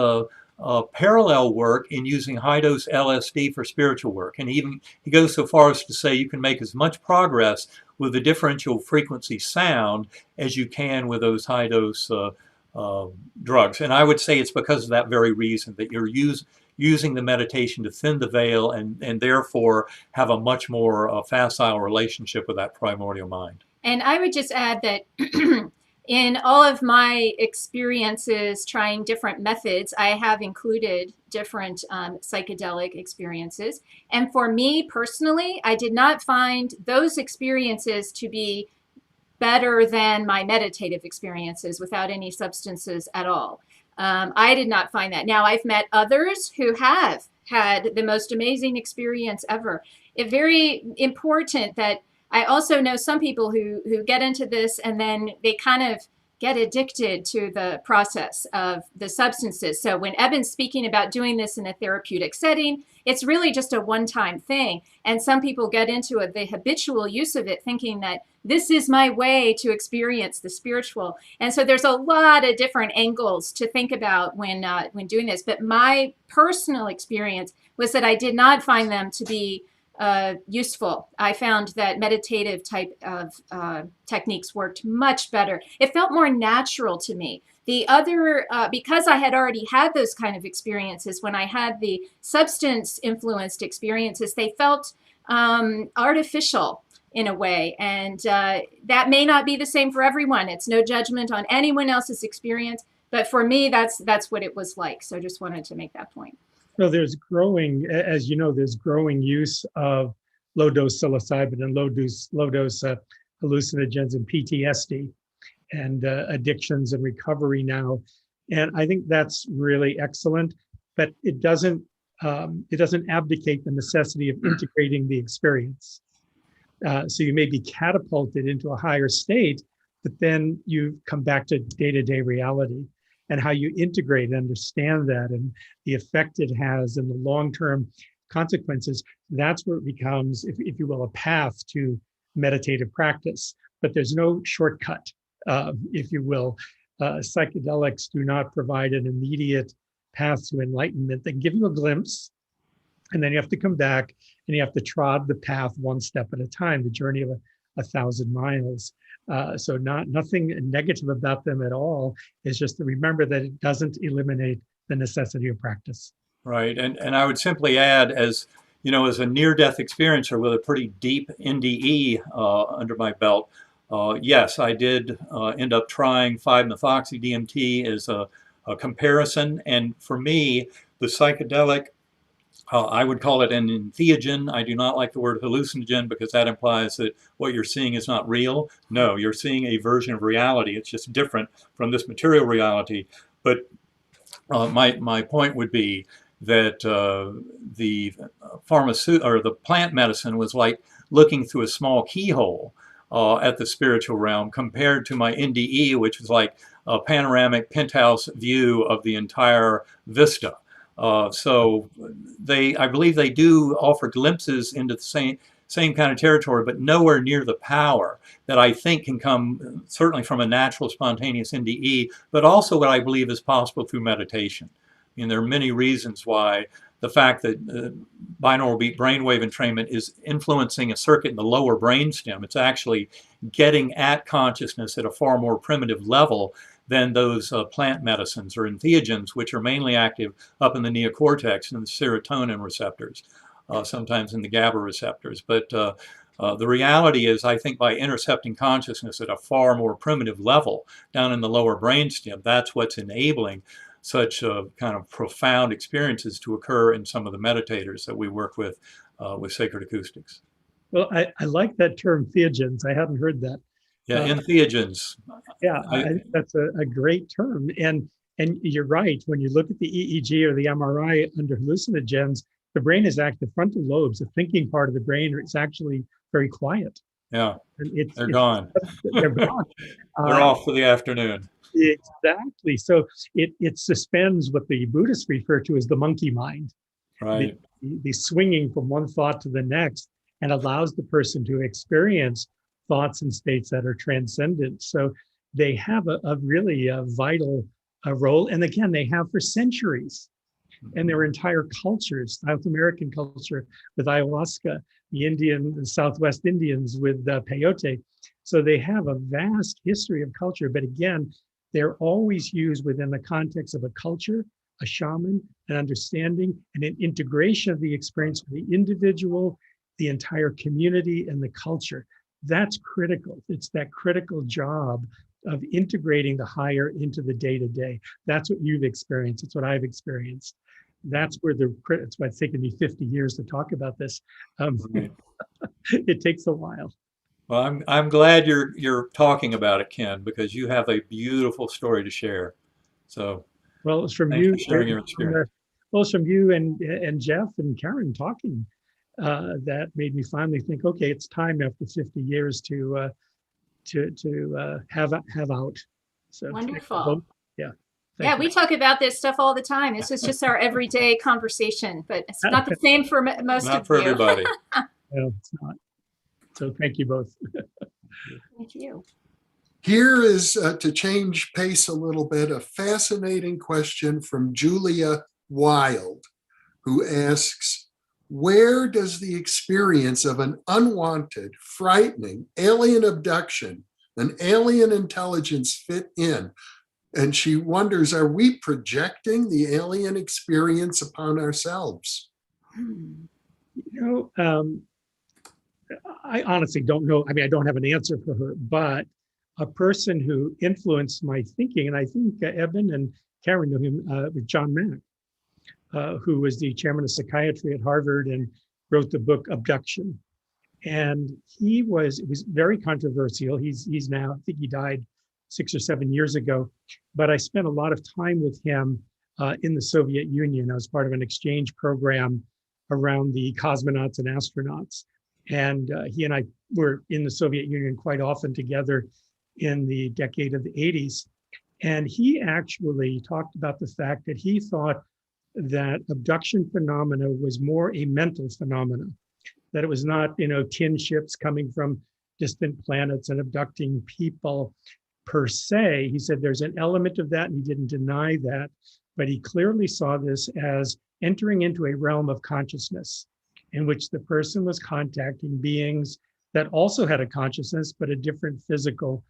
parallel work in using high-dose LSD for spiritual work. And he goes so far as to say you can make as much progress with the differential frequency sound as you can with those high-dose drugs. And I would say it's because of that very reason, that you're using the meditation to thin the veil and therefore have a much more facile relationship with that primordial mind. And I would just add that in all of my experiences trying different methods, I have included different psychedelic experiences. And for me personally, I did not find those experiences to be better than my meditative experiences without any substances at all. I did not find that. Now, I've met others who have had the most amazing experience ever. It's very important that I also know some people who get into this and then they kind of get addicted to the process of the substances. So when Eben's speaking about doing this in a therapeutic setting, it's really just a one-time thing. And some people get into the habitual use of it thinking that this is my way to experience the spiritual. And so there's a lot of different angles to think about when doing this. But my personal experience was that I did not find them to be useful. I found that meditative type of techniques worked much better. It felt more natural to me. The other, because I had already had those kind of experiences, when I had the substance influenced experiences, they felt artificial in a way. And that may not be the same for everyone. It's no judgment on anyone else's experience. But for me, that's what it was like. So I just wanted to make that point. So there's growing, as you know, there's growing use of low-dose psilocybin and low-dose hallucinogens and PTSD and addictions and recovery now. And I think that's really excellent, but it doesn't it doesn't abdicate the necessity of integrating the experience. So you may be catapulted into a higher state, but then you come back to day-to-day reality and how you integrate and understand that and the effect it has and the long-term consequences. That's where it becomes, if you will, a path to meditative practice. But there's no shortcut, if you will. Psychedelics do not provide an immediate path to enlightenment. They give you a glimpse, and then you have to come back and you have to trod the path one step at a time, the journey of 1,000 miles. So nothing negative about them at all. It's just to remember that it doesn't eliminate the necessity of practice. Right. And I would simply add, as you know, as a near-death experiencer with a pretty deep NDE under my belt, yes, I did end up trying 5-methoxy-DMT as a comparison. And for me, the psychedelic, I would call it an entheogen. I do not like the word hallucinogen because that implies that what you're seeing is not real. No, you're seeing a version of reality. It's just different from this material reality. But my point would be that the pharmaceutical or the plant medicine was like looking through a small keyhole at the spiritual realm compared to my NDE, which was like a panoramic penthouse view of the entire vista. So I believe they do offer glimpses into the same kind of territory, but nowhere near the power that I think can come certainly from a natural spontaneous NDE, but also what I believe is possible through meditation. I mean, there are many reasons why the fact that binaural beat brainwave entrainment is influencing a circuit in the lower brainstem. It's actually getting at consciousness at a far more primitive level than those plant medicines or entheogens, which are mainly active up in the neocortex and the serotonin receptors, sometimes in the GABA receptors. But the reality is, I think by intercepting consciousness at a far more primitive level down in the lower brainstem, that's what's enabling such kind of profound experiences to occur in some of the meditators that we work with sacred acoustics. Well, I like that term, theogens. I hadn't heard that. Yeah, entheogens. Yeah, I think that's a great term. And you're right. When you look at the EEG or the MRI under hallucinogens, the brain is the frontal lobes, the thinking part of the brain, is actually very quiet. Yeah, and they're gone. They're gone. They're off for the afternoon. Exactly. So it suspends what the Buddhists refer to as the monkey mind. Right. The swinging from one thought to the next, and allows the person to experience thoughts and states that are transcendent. So they have a really vital role. And again, they have for centuries. And their entire cultures, South American culture with ayahuasca, the Southwest Indians with peyote. So they have a vast history of culture. But again, they're always used within the context of a culture, a shaman, an understanding, and an integration of the experience of the individual, the entire community, and the culture. That's critical. It's that critical job of integrating the higher into the day-to-day. That's what you've experienced. It's what I've experienced. That's where it's why it's taken me 50 years to talk about this. Right. It takes a while. Well, I'm glad you're talking about it, Ken, because you have a beautiful story to share. So, well, it's from thanks you for sharing your experience. Well, it's from you and Jeff and Karen talking that made me finally think, okay, it's time after 50 years to have out. So wonderful. Yeah. Yeah, we talk about this stuff all the time. This is just our everyday conversation, but it's not the same for most of you. Not for everybody. No, it's not. So thank you both. Thank you. Here is, to change pace a little bit, a fascinating question from Julia Wild, who asks, where does the experience of an unwanted, frightening alien abduction, an alien intelligence fit in? And she wonders, are we projecting the alien experience upon ourselves? I honestly don't know. I mean, I don't have an answer for her, but a person who influenced my thinking, and I think Eben and Karen know him, with John Mack, who was the chairman of psychiatry at Harvard and wrote the book Abduction. And it was very controversial. He's now, I think he died 6 or 7 years ago, but I spent a lot of time with him in the Soviet Union. I was part of an exchange program around the cosmonauts and astronauts. And he and I were in the Soviet Union quite often together in the decade of the 80s. And he actually talked about the fact that he thought that abduction phenomena was more a mental phenomena, that it was not, tin ships coming from distant planets and abducting people per se. He said there's an element of that, and he didn't deny that, but he clearly saw this as entering into a realm of consciousness in which the person was contacting beings that also had a consciousness, but a different physical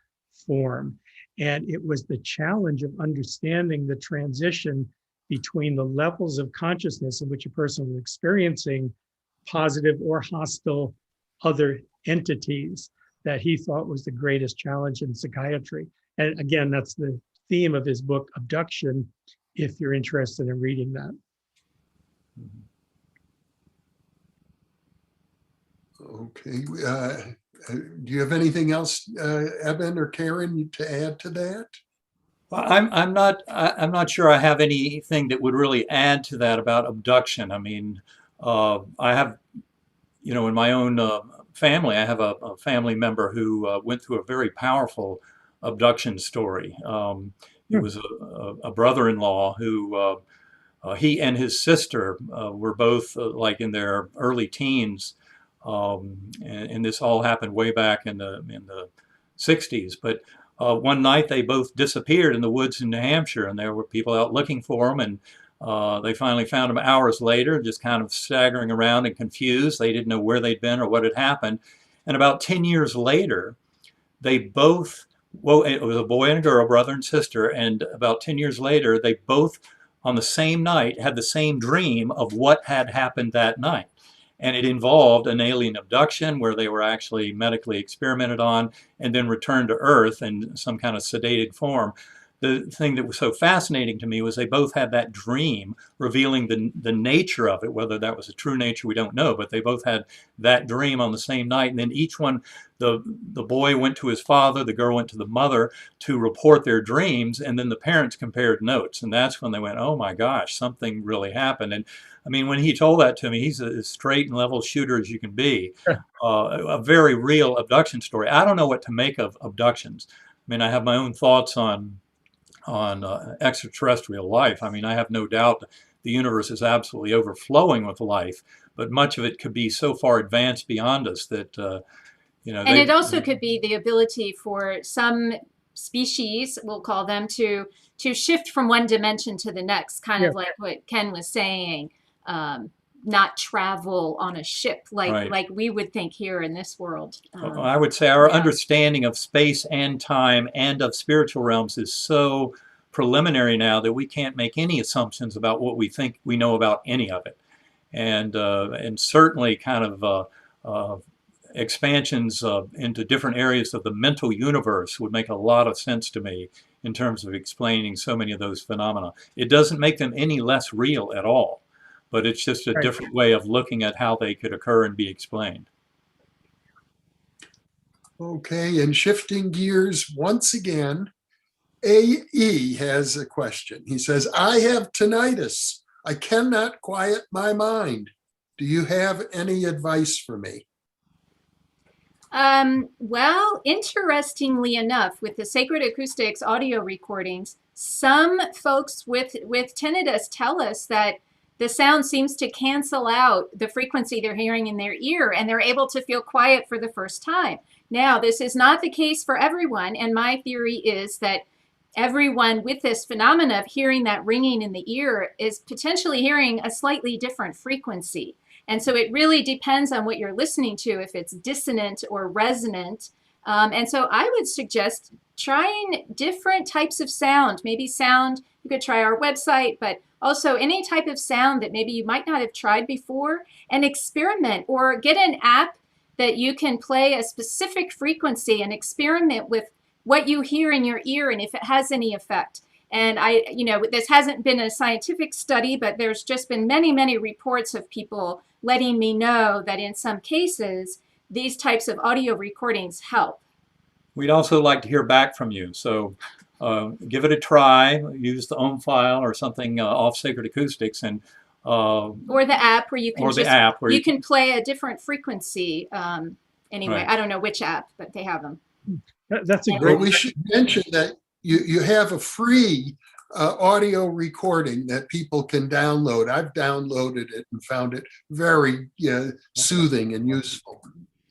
form. And it was the challenge of understanding the transition between the levels of consciousness in which a person was experiencing positive or hostile other entities that he thought was the greatest challenge in psychiatry. And again, that's the theme of his book, Abduction, if you're interested in reading that. Okay. Do you have anything else, Eben or Karen, to add to that? Well, I'm not sure I have anything that would really add to that about abduction. I mean, I have, in my own family, I have a family member who went through a very powerful abduction story. It was a brother-in-law who he and his sister were both like in their early teens, and this all happened way back in the 60s. But one night they both disappeared in the woods in New Hampshire, and there were people out looking for them, and they finally found them hours later, just kind of staggering around and confused. They didn't know where they'd been or what had happened. And about 10 years later, they both, well, it was a boy and a girl, brother and sister, and about 10 years later, they both, on the same night, had the same dream of what had happened that night. And it involved an alien abduction where they were actually medically experimented on and then returned to Earth in some kind of sedated form. The thing that was so fascinating to me was they both had that dream revealing the nature of it. Whether that was a true nature, we don't know, but they both had that dream on the same night. And then each one, the boy went to his father, the girl went to the mother to report their dreams, and then the parents compared notes. And that's when they went, oh my gosh, something really happened. And I mean, when he told that to me, he's as straight and level shooter as you can be. A very real abduction story. I don't know what to make of abductions. I mean, I have my own thoughts on extraterrestrial life. I mean, I have no doubt the universe is absolutely overflowing with life, but much of it could be so far advanced beyond us that, And it also could be the ability for some species, we'll call them, to shift from one dimension to the next, kind of like what Ken was saying, not travel on a ship like we would think here in this world. I would say our understanding of space and time and of spiritual realms is so preliminary now that we can't make any assumptions about what we think we know about any of it. And certainly kind of expansions into different areas of the mental universe would make a lot of sense to me in terms of explaining so many of those phenomena. It doesn't make them any less real at all, but it's just a different way of looking at how they could occur and be explained. Okay, and shifting gears once again, AE has a question. He says, I have tinnitus. I cannot quiet my mind. Do you have any advice for me? Well, interestingly enough, with the Sacred Acoustics audio recordings, some folks with tinnitus tell us that the sound seems to cancel out the frequency they're hearing in their ear, and they're able to feel quiet for the first time. Now, this is not the case for everyone, and my theory is that everyone with this phenomena of hearing that ringing in the ear is potentially hearing a slightly different frequency. And so it really depends on what you're listening to, if it's dissonant or resonant. And so I would suggest trying different types of sound, maybe sound, you could try our website, but also any type of sound that maybe you might not have tried before, and experiment, or get an app that you can play a specific frequency and experiment with what you hear in your ear and if it has any effect. And this hasn't been a scientific study, but there's just been many, many reports of people letting me know that in some cases, these types of audio recordings help. We'd also like to hear back from you. So give it a try. Use the ohm file or something off Sacred Acoustics, and or the app where you can you can play a different frequency. Anyway, Right. I don't know which app, but they have them. That's a Well, great. we should mention that you have a free audio recording that people can download. I've downloaded it and found it very soothing and useful.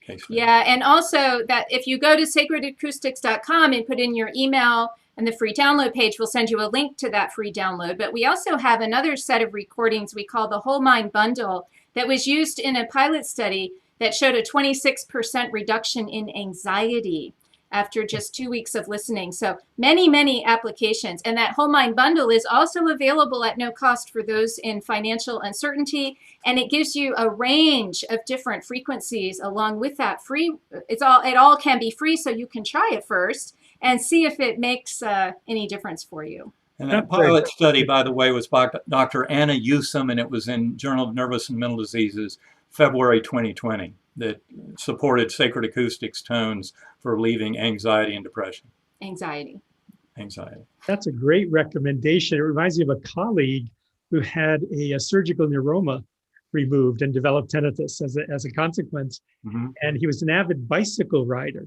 Okay, so Yeah, and also that if you go to sacredacoustics.com and put in your email, and the free download page will send you a link to that free download. But we also have another set of recordings we call the Whole Mind Bundle that was used in a pilot study that showed a 26% reduction in anxiety after just 2 weeks of listening. So many, many applications. And that Whole Mind Bundle is also available at no cost for those in financial uncertainty. And it gives you a range of different frequencies along with that free. It all can be free, so you can try it first and see if it makes any difference for you. And that pilot study, by the way, was by Dr. Anna Yusum, and it was in Journal of Nervous and Mental Diseases, February 2020, that supported Sacred Acoustics tones for relieving anxiety and depression. Anxiety. That's a great recommendation. It reminds me of a colleague who had a surgical neuroma removed and developed tinnitus as a consequence. Mm-hmm. And he was an avid bicycle rider.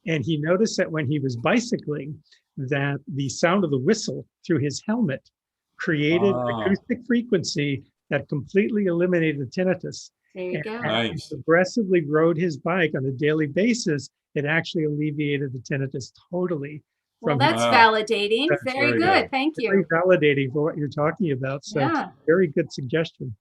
And he noticed that when he was bicycling, that the sound of the whistle through his helmet created an acoustic frequency that completely eliminated the tinnitus. There you go. Nice. He aggressively rode his bike on a daily basis. It actually alleviated the tinnitus totally. Well, that's validating. That's very good. Thank you. Very validating for what you're talking about. So yeah. Very good suggestion.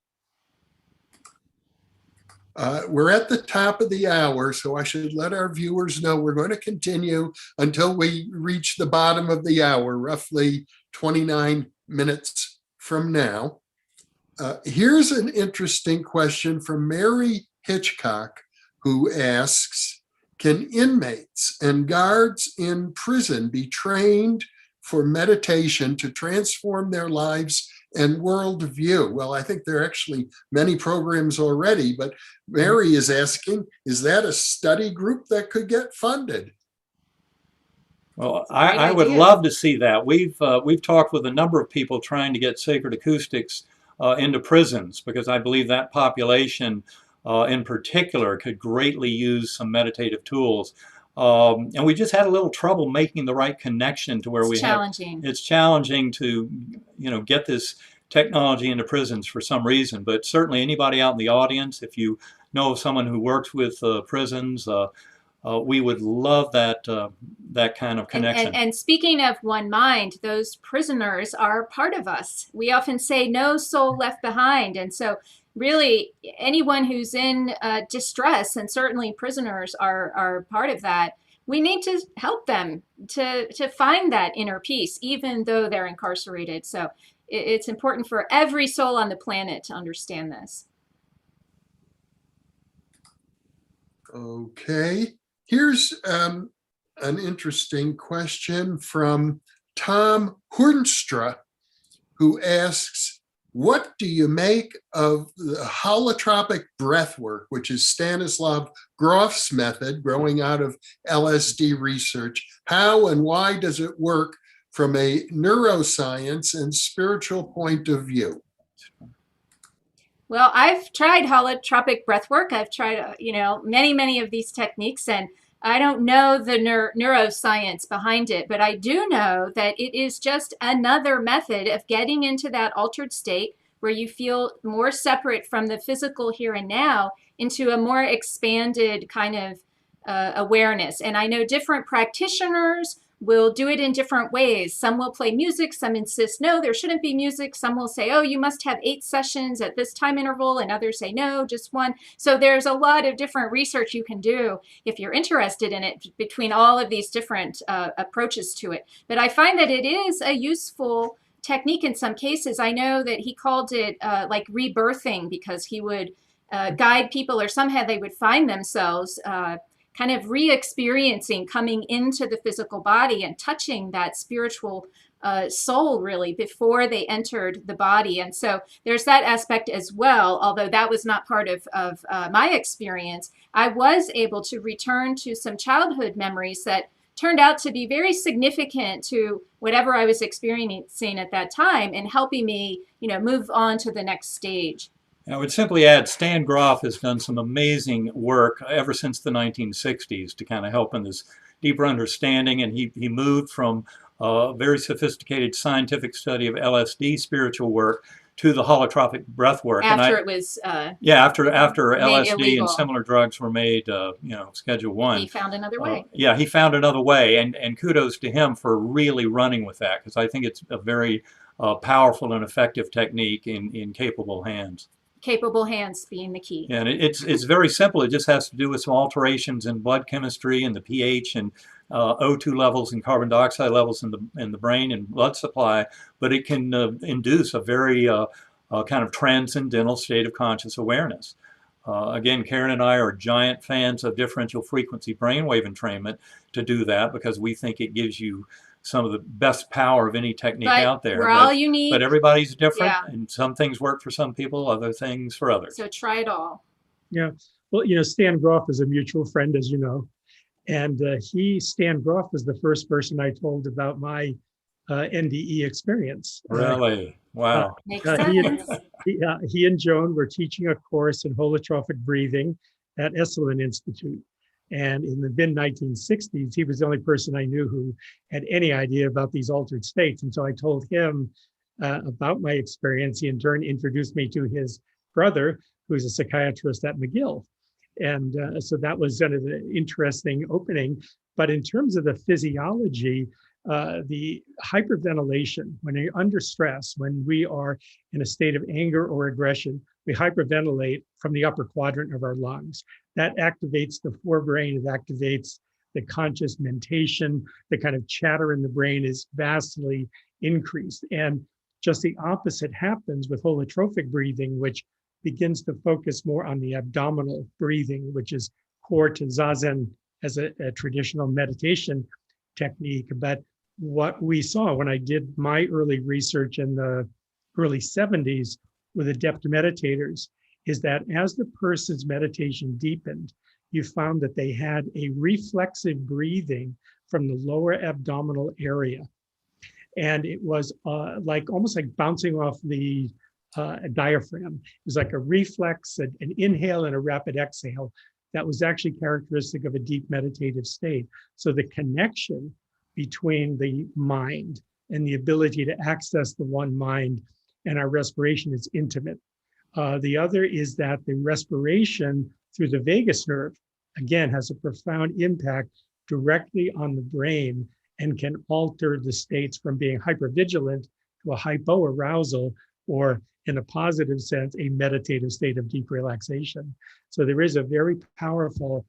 We're at the top of the hour, so I should let our viewers know we're going to continue until we reach the bottom of the hour, roughly 29 minutes from now. Here's an interesting question from Mary Hitchcock, who asks, can inmates and guards in prison be trained for meditation to transform their lives and worldview? Well, I think there are actually many programs already, but Mary is asking, is that a study group that could get funded? Well, I would love to see that. We've talked with a number of people trying to get Sacred Acoustics into prisons, because I believe that population in particular could greatly use some meditative tools. And we just had a little trouble making the right connection to where it's challenging to, get this technology into prisons for some reason. But certainly anybody out in the audience, if you know of someone who works with prisons, we would love that kind of connection. And speaking of one mind, those prisoners are part of us. We often say no soul left behind. And so really anyone who's in distress, and certainly prisoners are part of that, we need to help them to find that inner peace, even though they're incarcerated. So it's important for every soul on the planet to understand this. Okay. Here's an interesting question from Tom Hornstra, who asks, what do you make of the holotropic breath work, which is Stanislav Grof's method growing out of LSD research? How and why does it work from a neuroscience and spiritual point of view? Well, I've tried holotropic breath work. I've tried, many of these techniques, and I don't know the neuroscience behind it, but I do know that it is just another method of getting into that altered state where you feel more separate from the physical here and now into a more expanded kind of awareness. And I know different practitioners will do it in different ways. Some will play music, some insist, no, there shouldn't be music. Some will say, oh, you must have 8 sessions at this time interval, and others say, no, just 1. So there's a lot of different research you can do if you're interested in it between all of these different approaches to it. But I find that it is a useful technique in some cases. I know that he called it like rebirthing, because he would guide people, or somehow they would find themselves kind of re-experiencing coming into the physical body and touching that spiritual soul really before they entered the body. And so there's that aspect as well, although that was not part of my experience. I was able to return to some childhood memories that turned out to be very significant to whatever I was experiencing at that time and helping me, move on to the next stage. I would simply add, Stan Groff has done some amazing work ever since the 1960s to kind of help in this deeper understanding. And he moved from a very sophisticated scientific study of LSD spiritual work to the holotropic breath work. After it was after LSD illegal. and similar drugs were made, Schedule 1. He found another way. He found another way, and kudos to him for really running with that, because I think it's a very powerful and effective technique in capable hands. Capable hands being the key. And it's very simple. It just has to do with some alterations in blood chemistry and the pH and O2 levels and carbon dioxide levels in the brain and blood supply. But it can induce a very kind of transcendental state of conscious awareness. Again, Karen and I are giant fans of differential frequency brainwave entrainment to do that, because we think it gives you some of the best power of any technique out there. We're all unique. But everybody's different, Yeah. and some things work for some people, other things for others. So try it all. Yeah. Well, Stan Groff is a mutual friend, as you know. And Stan Groff was the first person I told about my NDE experience. Really? Wow. Makes He sense. and Joan were teaching a course in holotropic breathing at Esalen Institute. And in the mid-1960s, he was the only person I knew who had any idea about these altered states. And so I told him about my experience. He in turn introduced me to his brother, who's a psychiatrist at McGill. And so that was kind of an interesting opening. But in terms of the physiology, the hyperventilation, when you're under stress, when we are in a state of anger or aggression, we hyperventilate from the upper quadrant of our lungs. That activates the forebrain, it activates the conscious mentation, the kind of chatter in the brain is vastly increased. And just the opposite happens with holotropic breathing, which begins to focus more on the abdominal breathing, which is core to Zazen as a traditional meditation technique. But what we saw when I did my early research in the early 70s with adept meditators is that as the person's meditation deepened, you found that they had a reflexive breathing from the lower abdominal area. And it was almost like bouncing off the diaphragm. It was like a reflex, an inhale and a rapid exhale that was actually characteristic of a deep meditative state. So the connection between the mind and the ability to access the one mind and our respiration is intimate. The other is that the respiration through the vagus nerve, again, has a profound impact directly on the brain and can alter the states from being hypervigilant to a hypoarousal, or in a positive sense, a meditative state of deep relaxation. So there is a very powerful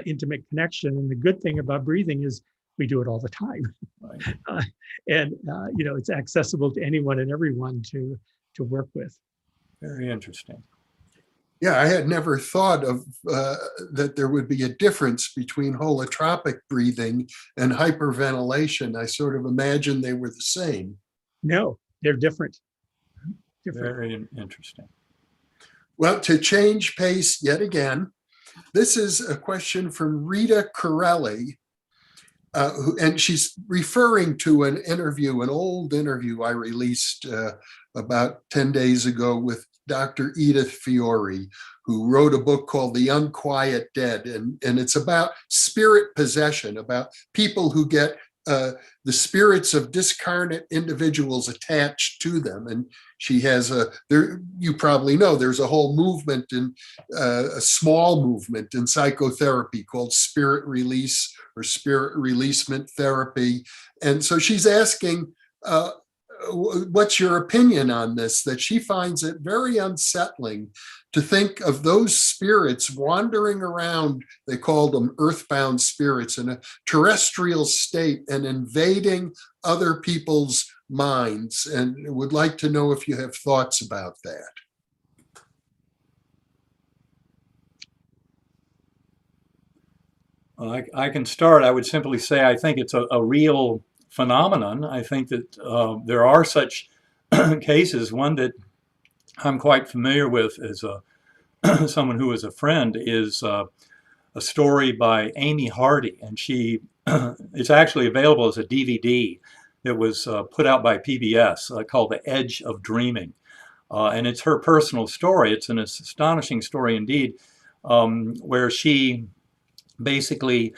intimate connection. And the good thing about breathing is we do it all the time. Right. It's accessible to anyone and everyone to work with. Very interesting. Yeah, I had never thought of that there would be a difference between holotropic breathing and hyperventilation. I sort of imagined they were the same. No, they're different. Very interesting. Well, to change pace yet again, this is a question from Rita Corelli, and she's referring to an old interview I released about 10 days ago with Dr. Edith Fiore, who wrote a book called The Unquiet Dead. And it's about spirit possession, about people who get the spirits of discarnate individuals attached to them. And she has you probably know, there's a whole movement a small movement in psychotherapy called spirit release or spirit releasement therapy. And so she's asking, what's your opinion on this? That she finds it very unsettling to think of those spirits wandering around, they called them earthbound spirits, in a terrestrial state and invading other people's minds. And would like to know if you have thoughts about that. Well, I can start. I would simply say I think it's a real phenomenon. I think that there are such cases. One that I'm quite familiar with as someone who is a friend is a story by Amy Hardy, and she it's actually available as a DVD that was put out by PBS called The Edge of Dreaming. And it's her personal story. It's an astonishing story indeed, where she basically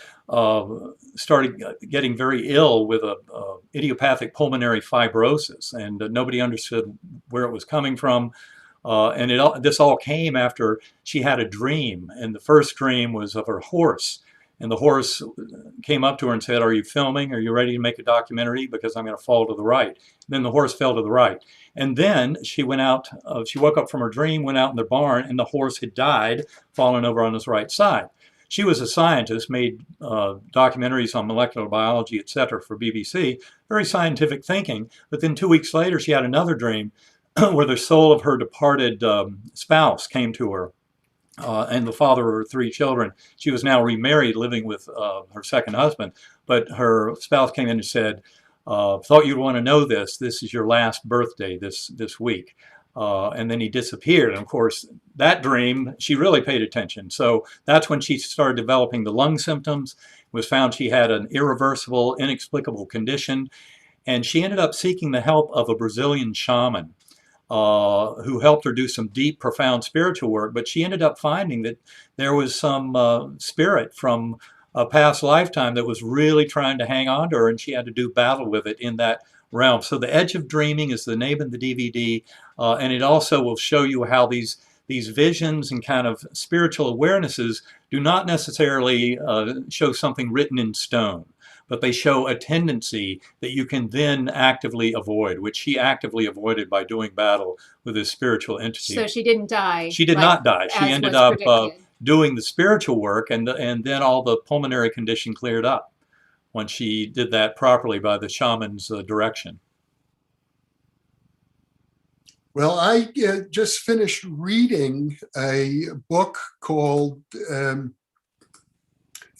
started getting very ill with a idiopathic pulmonary fibrosis, and nobody understood where it was coming from. This all came after she had a dream, and the first dream was of her horse. And the horse came up to her and said, "Are you filming? Are you ready to make a documentary? Because I'm going to fall to the right." And then the horse fell to the right. And then she went out, she woke up from her dream, went out in the barn, and the horse had died, fallen over on his right side. She was a scientist, made documentaries on molecular biology, etc. for BBC, very scientific thinking. But then 2 weeks later, she had another dream where the soul of her departed spouse came to her. And the father of her 3 children. She was now remarried, living with her second husband. But her spouse came in and said, "Thought you'd want to know this. This is your last birthday this week." And then he disappeared. And of course, that dream, she really paid attention. So that's when she started developing the lung symptoms. It was found she had an irreversible, inexplicable condition. And she ended up seeking the help of a Brazilian shaman, who helped her do some deep, profound spiritual work. But she ended up finding that there was some spirit from a past lifetime that was really trying to hang on to her, and she had to do battle with it in that realm. So The Edge of Dreaming is the name of the DVD, and it also will show you how these visions and kind of spiritual awarenesses do not necessarily show something written in stone, but they show a tendency that you can then actively avoid, which she actively avoided by doing battle with this spiritual entity. So she didn't die. She did not die. She ended up doing the spiritual work, and then all the pulmonary condition cleared up when she did that properly by the shaman's direction. Well, I just finished reading a book called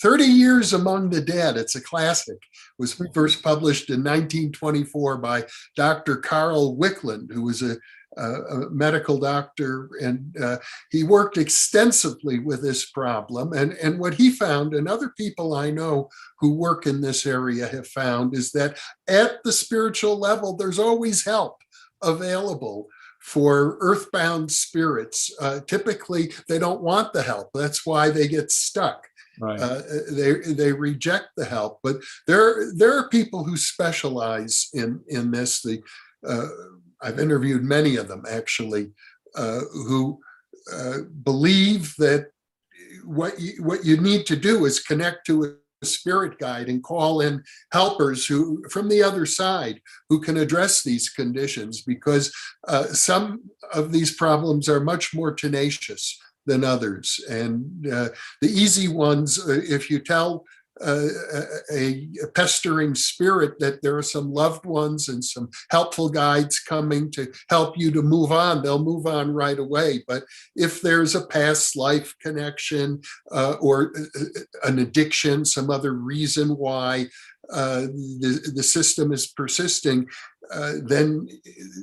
30 Years Among the Dead. It's a classic. It was first published in 1924 by Dr. Carl Wickland, who was a medical doctor, and he worked extensively with this problem. And what he found, and other people I know who work in this area have found, is that at the spiritual level, there's always help available for earthbound spirits. Typically, they don't want the help. That's why they get stuck. Right. They reject the help, but there are people who specialize in this. I've interviewed many of them actually, who believe that what you need to do is connect to a spirit guide and call in helpers who from the other side who can address these conditions, because some of these problems are much more tenacious than others. And the easy ones, if you tell a pestering spirit that there are some loved ones and some helpful guides coming to help you to move on, they'll move on right away. But if there's a past life connection or an addiction, some other reason why the system is persisting, then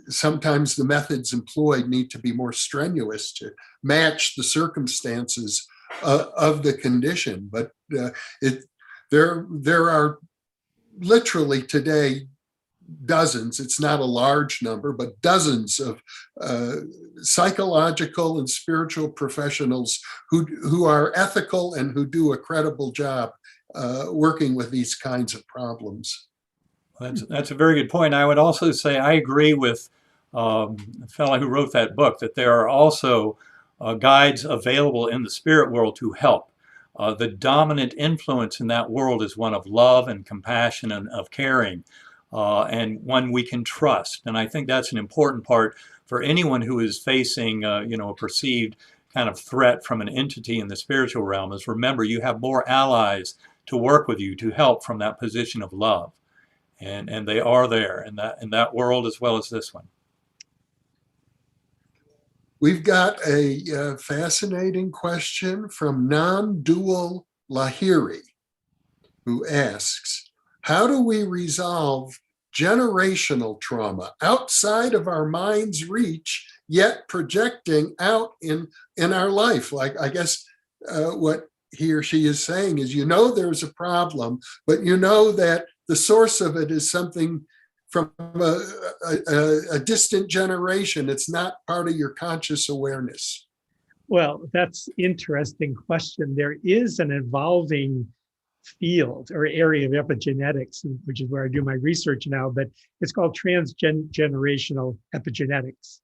sometimes the methods employed need to be more strenuous to match the circumstances of the condition. But there are literally today dozens, it's not a large number, but dozens of psychological and spiritual professionals who are ethical and who do a credible job working with these kinds of problems. That's a very good point. I would also say I agree with the fellow who wrote that book, that there are also guides available in the spirit world to help. The dominant influence in that world is one of love and compassion and of caring, and one we can trust. And I think that's an important part for anyone who is facing, a perceived kind of threat from an entity in the spiritual realm, is remember you have more allies to work with you, to help from that position of love. And they are there in that world as well as this one. We've got a fascinating question from Newell Lahiri, who asks, how do we resolve generational trauma outside of our mind's reach, yet projecting out in our life? Like, I guess what he or she is saying is, you know, there's a problem, but you know that the source of it is something from a distant generation. It's not part of your conscious awareness. Well, that's interesting question. There is an evolving field or area of epigenetics, which is where I do my research now, but it's called transgenerational epigenetics.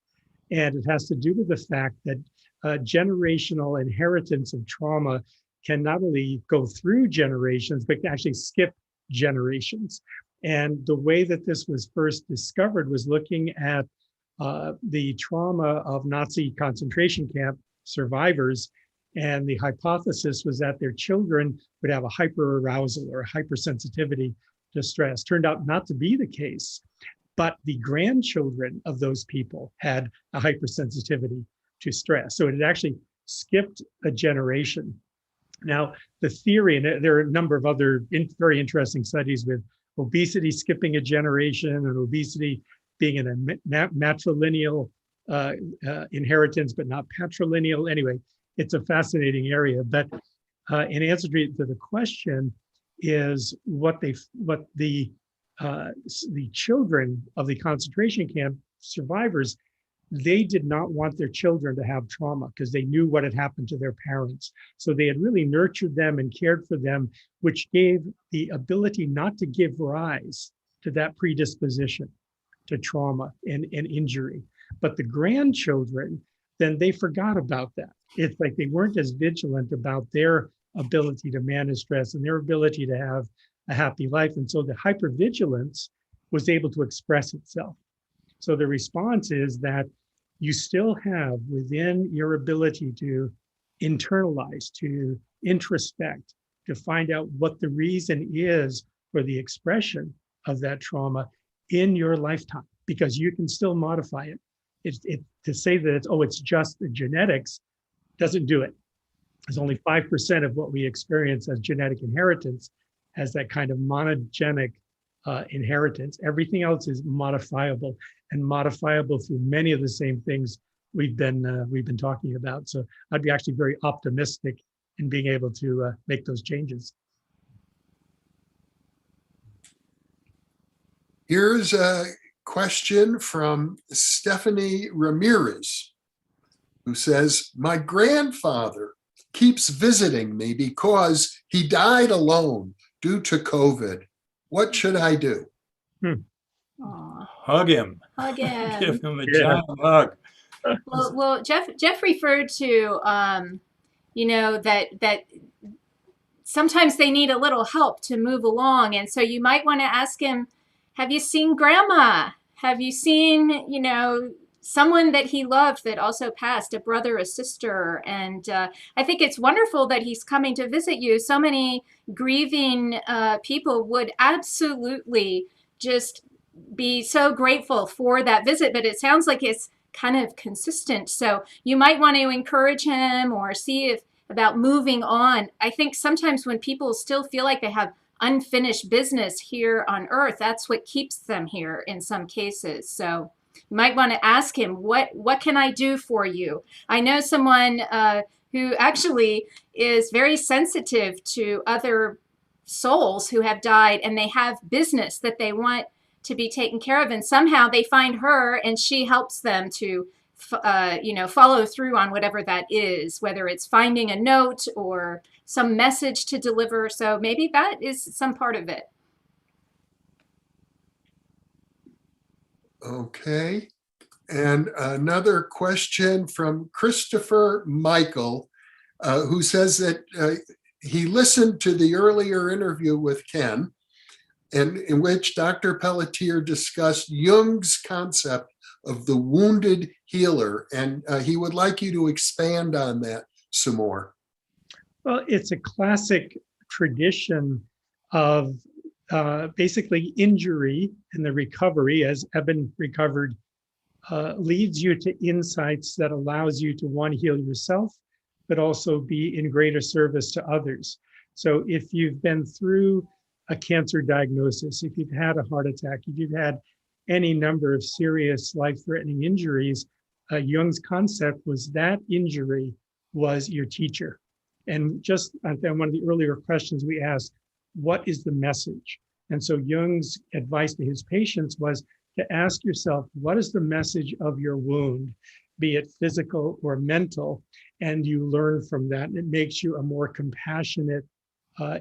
And it has to do with the fact that generational inheritance of trauma can not only go through generations, but can actually skip generations. And the way that this was first discovered was looking at the trauma of Nazi concentration camp survivors. And the hypothesis was that their children would have a hyperarousal or a hypersensitivity to stress. Turned out not to be the case, but the grandchildren of those people had a hypersensitivity to stress. So it had actually skipped a generation. Now, the theory, and there are a number of other very interesting studies with obesity skipping a generation and obesity being in a matrilineal inheritance, but not patrilineal. Anyway, it's a fascinating area. But in answer to the question is what the children of the concentration camp survivors, they did not want their children to have trauma because they knew what had happened to their parents. So they had really nurtured them and cared for them, which gave the ability not to give rise to that predisposition to trauma and injury. But the grandchildren, then they forgot about that. It's like they weren't as vigilant about their ability to manage stress and their ability to have a happy life. And so the hypervigilance was able to express itself. So the response is that you still have within your ability to internalize, to introspect, to find out what the reason is for the expression of that trauma in your lifetime, because you can still modify it. To say that it's just the genetics doesn't do it. There's only 5% of what we experience as genetic inheritance has that kind of monogenic inheritance. Everything else is modifiable, and modifiable through many of the same things we've been talking about. So I'd be actually very optimistic in being able to make those changes. Here's a question from Stephanie Ramirez, who says, my grandfather keeps visiting me because he died alone due to COVID. What should I do? Hug him. Hug him. Give him a giant hug. Well, Jeff referred to, that sometimes they need a little help to move along. And so you might want to ask him, have you seen grandma? Have you seen, someone that he loved that also passed, a brother, a sister? And I think it's wonderful that he's coming to visit you. So many grieving people would absolutely just be so grateful for that visit, but it sounds like it's kind of consistent. So you might want to encourage him or see about moving on. I think sometimes when people still feel like they have unfinished business here on earth, that's what keeps them here in some cases. So you might want to ask him, what can I do for you? I know someone who actually is very sensitive to other souls who have died, and they have business that they want to be taken care of, and somehow they find her and she helps them to follow through on whatever that is, whether it's finding a note or some message to deliver. So maybe that is some part of it. Okay. And another question from Christopher Michael, who says that he listened to the earlier interview with Ken, and in which Dr. Pelletier discussed Jung's concept of the wounded healer. And he would like you to expand on that some more. Well, it's a classic tradition of basically injury and the recovery, as Eben recovered, leads you to insights that allows you to, one, heal yourself, but also be in greater service to others. So if you've been through a cancer diagnosis, if you've had a heart attack, if you've had any number of serious life-threatening injuries, Jung's concept was that injury was your teacher. And just on one of the earlier questions we asked, what is the message? And so Jung's advice to his patients was to ask yourself, what is the message of your wound, be it physical or mental? And you learn from that. And it makes you a more compassionate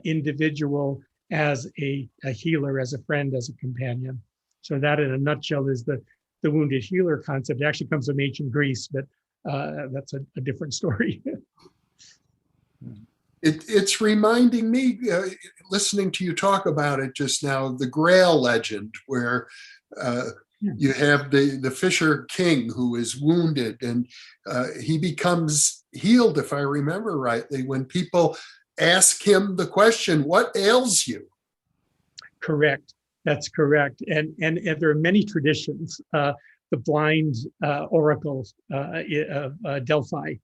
individual as a healer, as a friend, as a companion. So that in a nutshell is the wounded healer concept. It actually comes from ancient Greece, but that's a different story. It's reminding me, listening to you talk about it just now, the Grail legend, where you have the Fisher King who is wounded, and he becomes healed, if I remember rightly, when people ask him the question, "What ails you?" Correct. That's correct. And there are many traditions. The blind oracle of Delphi.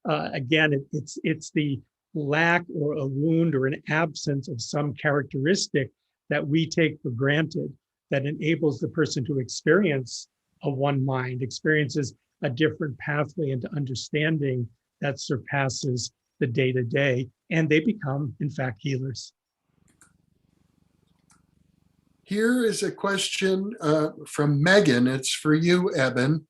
Again, it's the lack or a wound or an absence of some characteristic that we take for granted that enables the person to experience a one mind, experiences a different pathway into understanding that surpasses the day-to-day, and they become, in fact, healers. Here is a question from Megan. It's for you, Eben.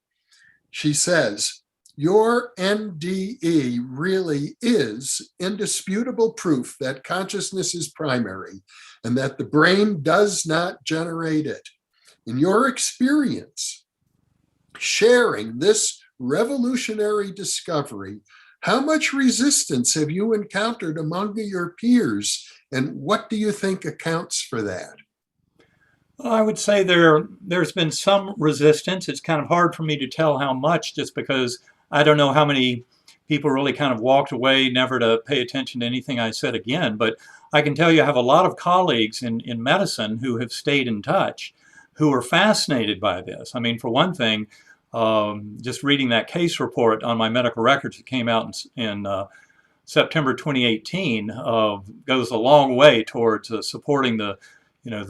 She says, your NDE really is indisputable proof that consciousness is primary and that the brain does not generate it. In your experience, sharing this revolutionary discovery, how much resistance have you encountered among your peers, and what do you think accounts for that? I would say there's been some resistance. It's kind of hard for me to tell how much, just because I don't know how many people really kind of walked away, never to pay attention to anything I said again. But I can tell you I have a lot of colleagues in medicine who have stayed in touch, who are fascinated by this. I mean, for one thing, just reading that case report on my medical records that came out in September 2018 goes a long way towards supporting the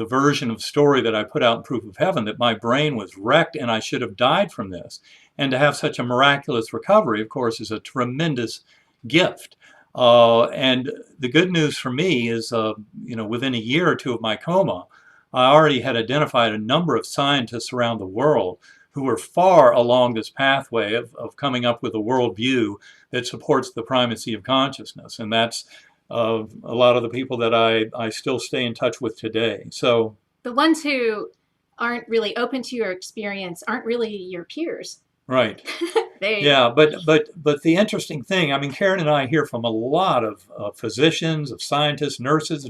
version of story that I put out in Proof of Heaven, that my brain was wrecked and I should have died from this. And to have such a miraculous recovery, of course, is a tremendous gift. And the good news for me is, within a year or two of my coma, I already had identified a number of scientists around the world who were far along this pathway of coming up with a worldview that supports the primacy of consciousness. And that's a lot of the people that I still stay in touch with today. So the ones who aren't really open to your experience aren't really your peers. Right. Yeah, but the interesting thing, I mean, Karen and I hear from a lot of physicians, of scientists, nurses,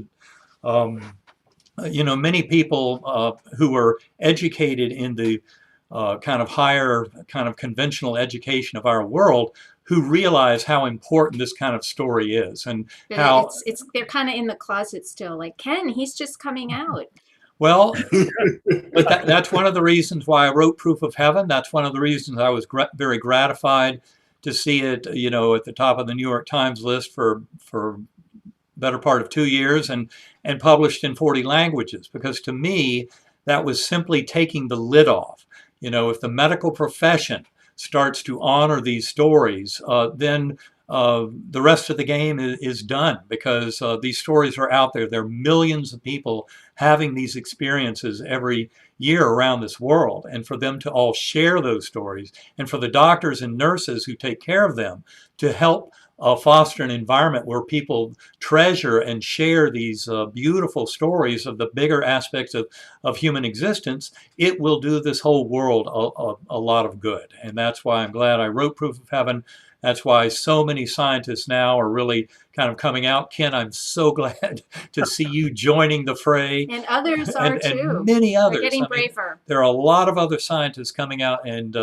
many people who are educated in the kind of higher, kind of conventional education of our world, who realize how important this kind of story is, and but how they're kind of in the closet still. Like, Ken, he's just coming out. Well, but that's one of the reasons why I wrote Proof of Heaven. That's one of the reasons I was very gratified to see it, at the top of the New York Times list for better part of 2 years, and published in 40 languages. Because to me, that was simply taking the lid off. If the medical profession starts to honor these stories, then the rest of the game is done, because these stories are out there. There are millions of people having these experiences every year around this world, and for them to all share those stories, and for the doctors and nurses who take care of them to help foster an environment where people treasure and share these beautiful stories of the bigger aspects of human existence, it will do this whole world a lot of good. And that's why I'm glad I wrote Proof of Heaven. That's why so many scientists now are really kind of coming out. Ken, I'm so glad to see you joining the fray. And others are too. And many others. They're getting braver. There are a lot of other scientists coming out and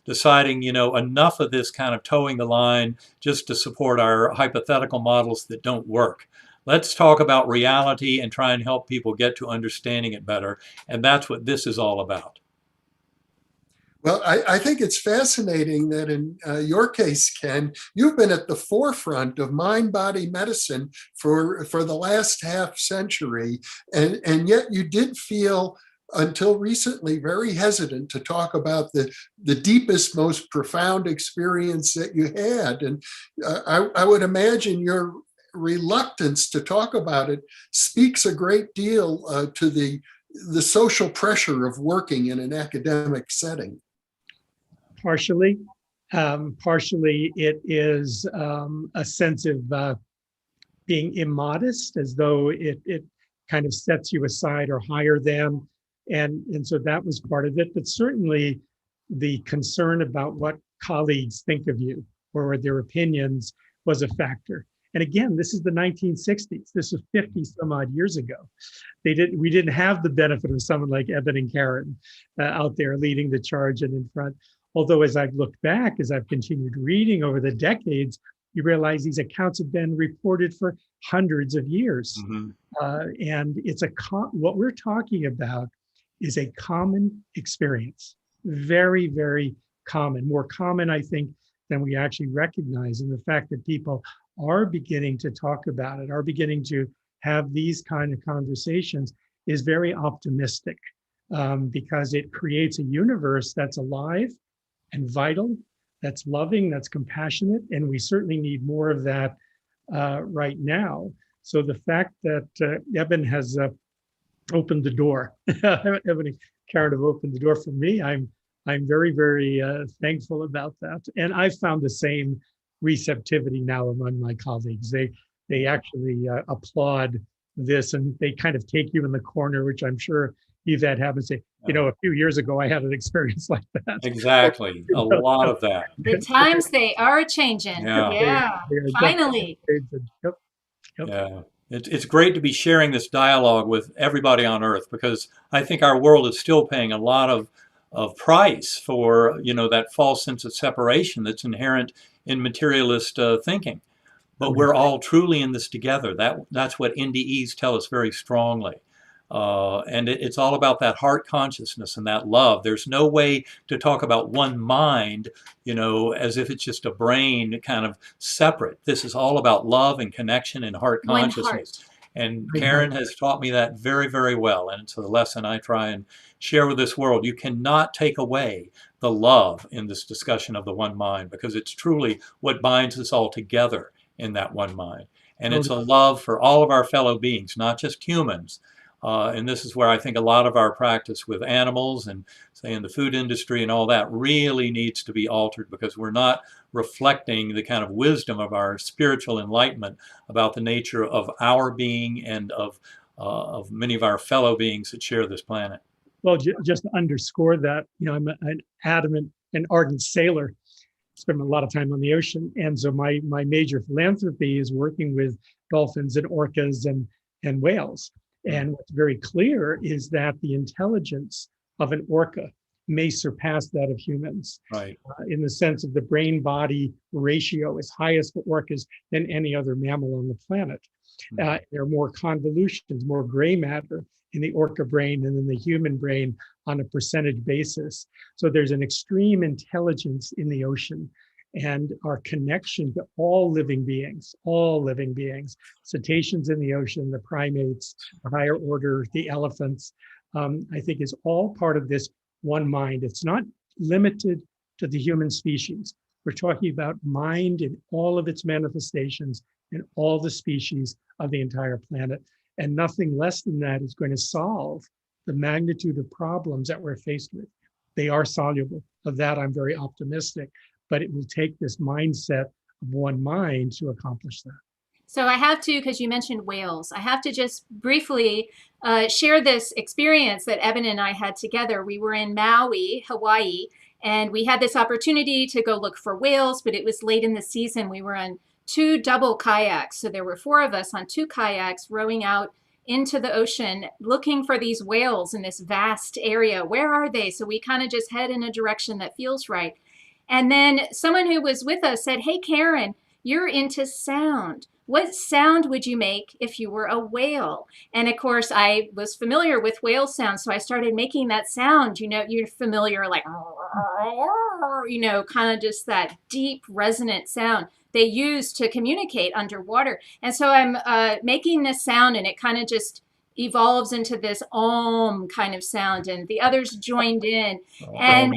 deciding, enough of this kind of towing the line just to support our hypothetical models that don't work. Let's talk about reality and try and help people get to understanding it better. And that's what this is all about. Well, I think it's fascinating that in your case, Ken, you've been at the forefront of mind-body medicine for the last half century, and yet you did feel until recently very hesitant to talk about the deepest, most profound experience that you had. And I would imagine your reluctance to talk about it speaks a great deal to the social pressure of working in an academic setting. Partially. Partially, it is a sense of being immodest, as though it kind of sets you aside or higher than. And so that was part of it. But certainly the concern about what colleagues think of you or their opinions was a factor. And again, this is the 1960s. This is 50 some odd years ago. We didn't have the benefit of someone like Eben and Karen out there leading the charge and in front. Although as I've looked back, as I've continued reading over the decades, you realize these accounts have been reported for hundreds of years. Mm-hmm. And it's what we're talking about is a common experience. Very, very common. More common, I think, than we actually recognize. And the fact that people are beginning to talk about it, are beginning to have these kind of conversations is very optimistic, because it creates a universe that's alive and vital, that's loving, that's compassionate, and we certainly need more of that right now. So the fact that Eben has opened the door, Eben and Karen have opened the door for me, I'm very, very thankful about that. And I've found the same receptivity now among my colleagues. They actually applaud this, and they kind of take you in the corner, which I'm sure you've had happen. Say, a few years ago, I had an experience like that. Exactly. A lot of that. The times they are changing. Yeah. Finally. Yep. Yeah. It's great to be sharing this dialogue with everybody on Earth, because I think our world is still paying a lot of price for, that false sense of separation that's inherent in materialist thinking. But we're all truly in this together. That's what NDEs tell us very strongly. And it's all about that heart consciousness and that love. There's no way to talk about one mind, as if it's just a brain kind of separate. This is all about love and connection and heart consciousness. And Karen has taught me that very, very well. And it's a lesson I try and share with this world. You cannot take away the love in this discussion of the one mind, because it's truly what binds us all together in that one mind. And it's a love for all of our fellow beings, not just humans. And this is where I think a lot of our practice with animals and, say, in the food industry and all that really needs to be altered, because we're not reflecting the kind of wisdom of our spiritual enlightenment about the nature of our being and of many of our fellow beings that share this planet. Well, just to underscore that, I'm an adamant and ardent sailor. Spend a lot of time on the ocean. And so my major philanthropy is working with dolphins and orcas and whales. And what's very clear is that the intelligence of an orca may surpass that of humans. Right. In the sense of the brain-body ratio is highest for orcas than any other mammal on the planet. There are more convolutions, more gray matter in the orca brain than in the human brain on a percentage basis. So there's an extreme intelligence in the ocean, and our connection to all living beings, cetaceans in the ocean, the primates, the higher order, the elephants, I think is all part of this one mind. It's not limited to the human species. We're talking about mind in all of its manifestations in all the species of the entire planet. And nothing less than that is going to solve the magnitude of problems that we're faced with. They are soluble. Of that, I'm very optimistic. But it will take this mindset of one mind to accomplish that. So I have to, because you mentioned whales, I have to just briefly share this experience that Eben and I had together. We were in Maui, Hawaii, and we had this opportunity to go look for whales, but it was late in the season. We were on 2 double kayaks. So there were 4 of us on 2 kayaks rowing out into the ocean, looking for these whales in this vast area. Where are they? So we kind of just head in a direction that feels right. And then someone who was with us said, "Hey, Karen, you're into sound. What sound would you make if you were a whale?" And of course, I was familiar with whale sounds, so I started making that sound. You're familiar, like, kind of just that deep resonant sound they use to communicate underwater. And so I'm making this sound, and it kind of just evolves into this om kind of sound, and the others joined in. And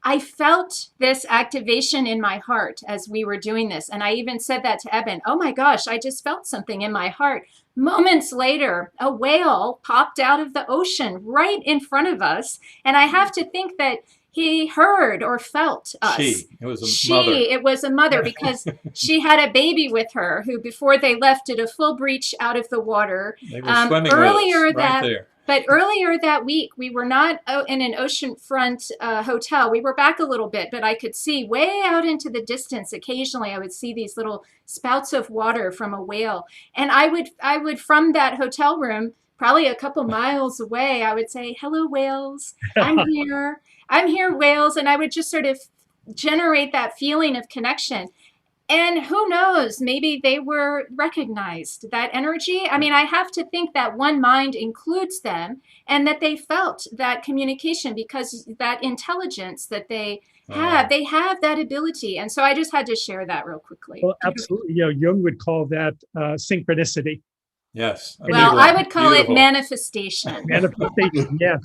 I felt this activation in my heart as we were doing this. And I even said that to Eben, oh my gosh, I just felt something in my heart. Moments later, a whale popped out of the ocean right in front of us. And I have to think that he heard or felt us. It was a mother. It was a mother, because she had a baby with her who, before they left, did a full breach out of the water. They were swimming earlier with us, right there. But earlier that week, we were not in an oceanfront hotel. We were back a little bit, but I could see way out into the distance. Occasionally, I would see these little spouts of water from a whale. And I would from that hotel room, probably a couple miles away, I would say, hello, whales. I'm here. I'm here, whales. And I would just sort of generate that feeling of connection. And who knows, maybe they were recognized, that energy. I mean, I have to think that one mind includes them, and that they felt that communication, because that intelligence that they have that ability. And so I just had to share that real quickly. Well, absolutely. Jung would call that synchronicity. Yes. Well, I would call it manifestation. Manifestation, yes.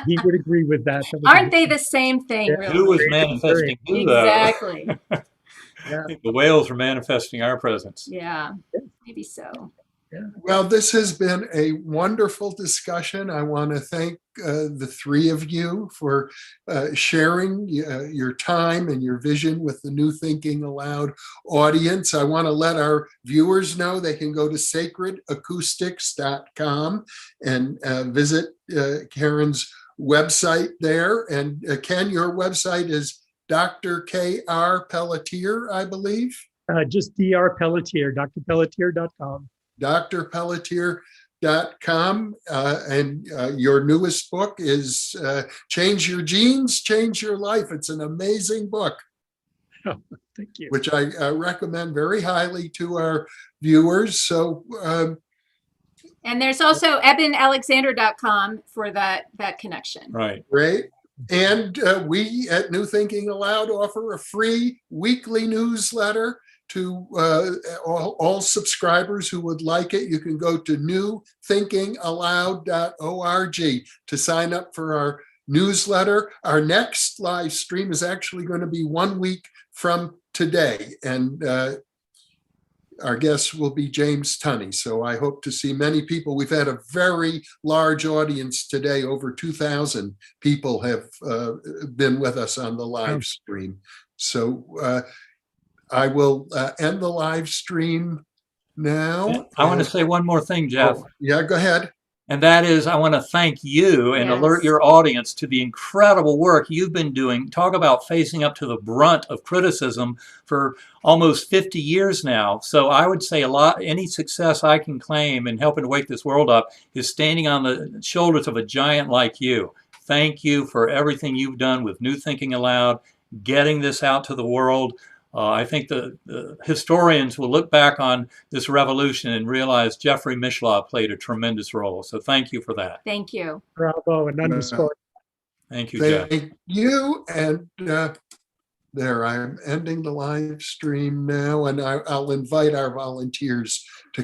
He would agree with that. Aren't they the same thing, really? Who was manifesting who, though? Exactly. I think the whales are manifesting our presence. Yeah, maybe so. Yeah. Well, this has been a wonderful discussion. I want to thank the three of you for sharing your time and your vision with the New Thinking Aloud audience. I want to let our viewers know they can go to sacredacoustics.com and visit Karen's website there. And Ken, your website is Dr. K.R. Pelletier, I believe. Just Dr. Pelletier, drpelletier.com. drpelletier.com. And your newest book is Change Your Genes, Change Your Life. It's an amazing book. Oh, thank you. Which I recommend very highly to our viewers. So, and there's also ebenalexander.com for that connection. Right. Great. And we at New Thinking Aloud offer a free weekly newsletter to all subscribers who would like it. You can go to newthinkingaloud.org to sign up for our newsletter. Our next live stream is actually going to be 1 week from today. And our guest will be James Tunney. So I hope to see many people. We've had a very large audience today. Over 2,000 people have been with us on the live stream. So I will end the live stream now. I want to say one more thing, Jeff. Oh, yeah, go ahead. And that is, I want to thank you and alert your audience to the incredible work you've been doing. Talk about facing up to the brunt of criticism for almost 50 years now. So I would say any success I can claim in helping to wake this world up is standing on the shoulders of a giant like you. Thank you for everything you've done with New Thinking Aloud, getting this out to the world. I think the historians will look back on this revolution and realize Jeffrey Mishlaw played a tremendous role. So thank you for that. Thank you. Bravo and underscore. Thank you, Jeff. Thank you. And there, I'm ending the live stream now, and I'll invite our volunteers to come.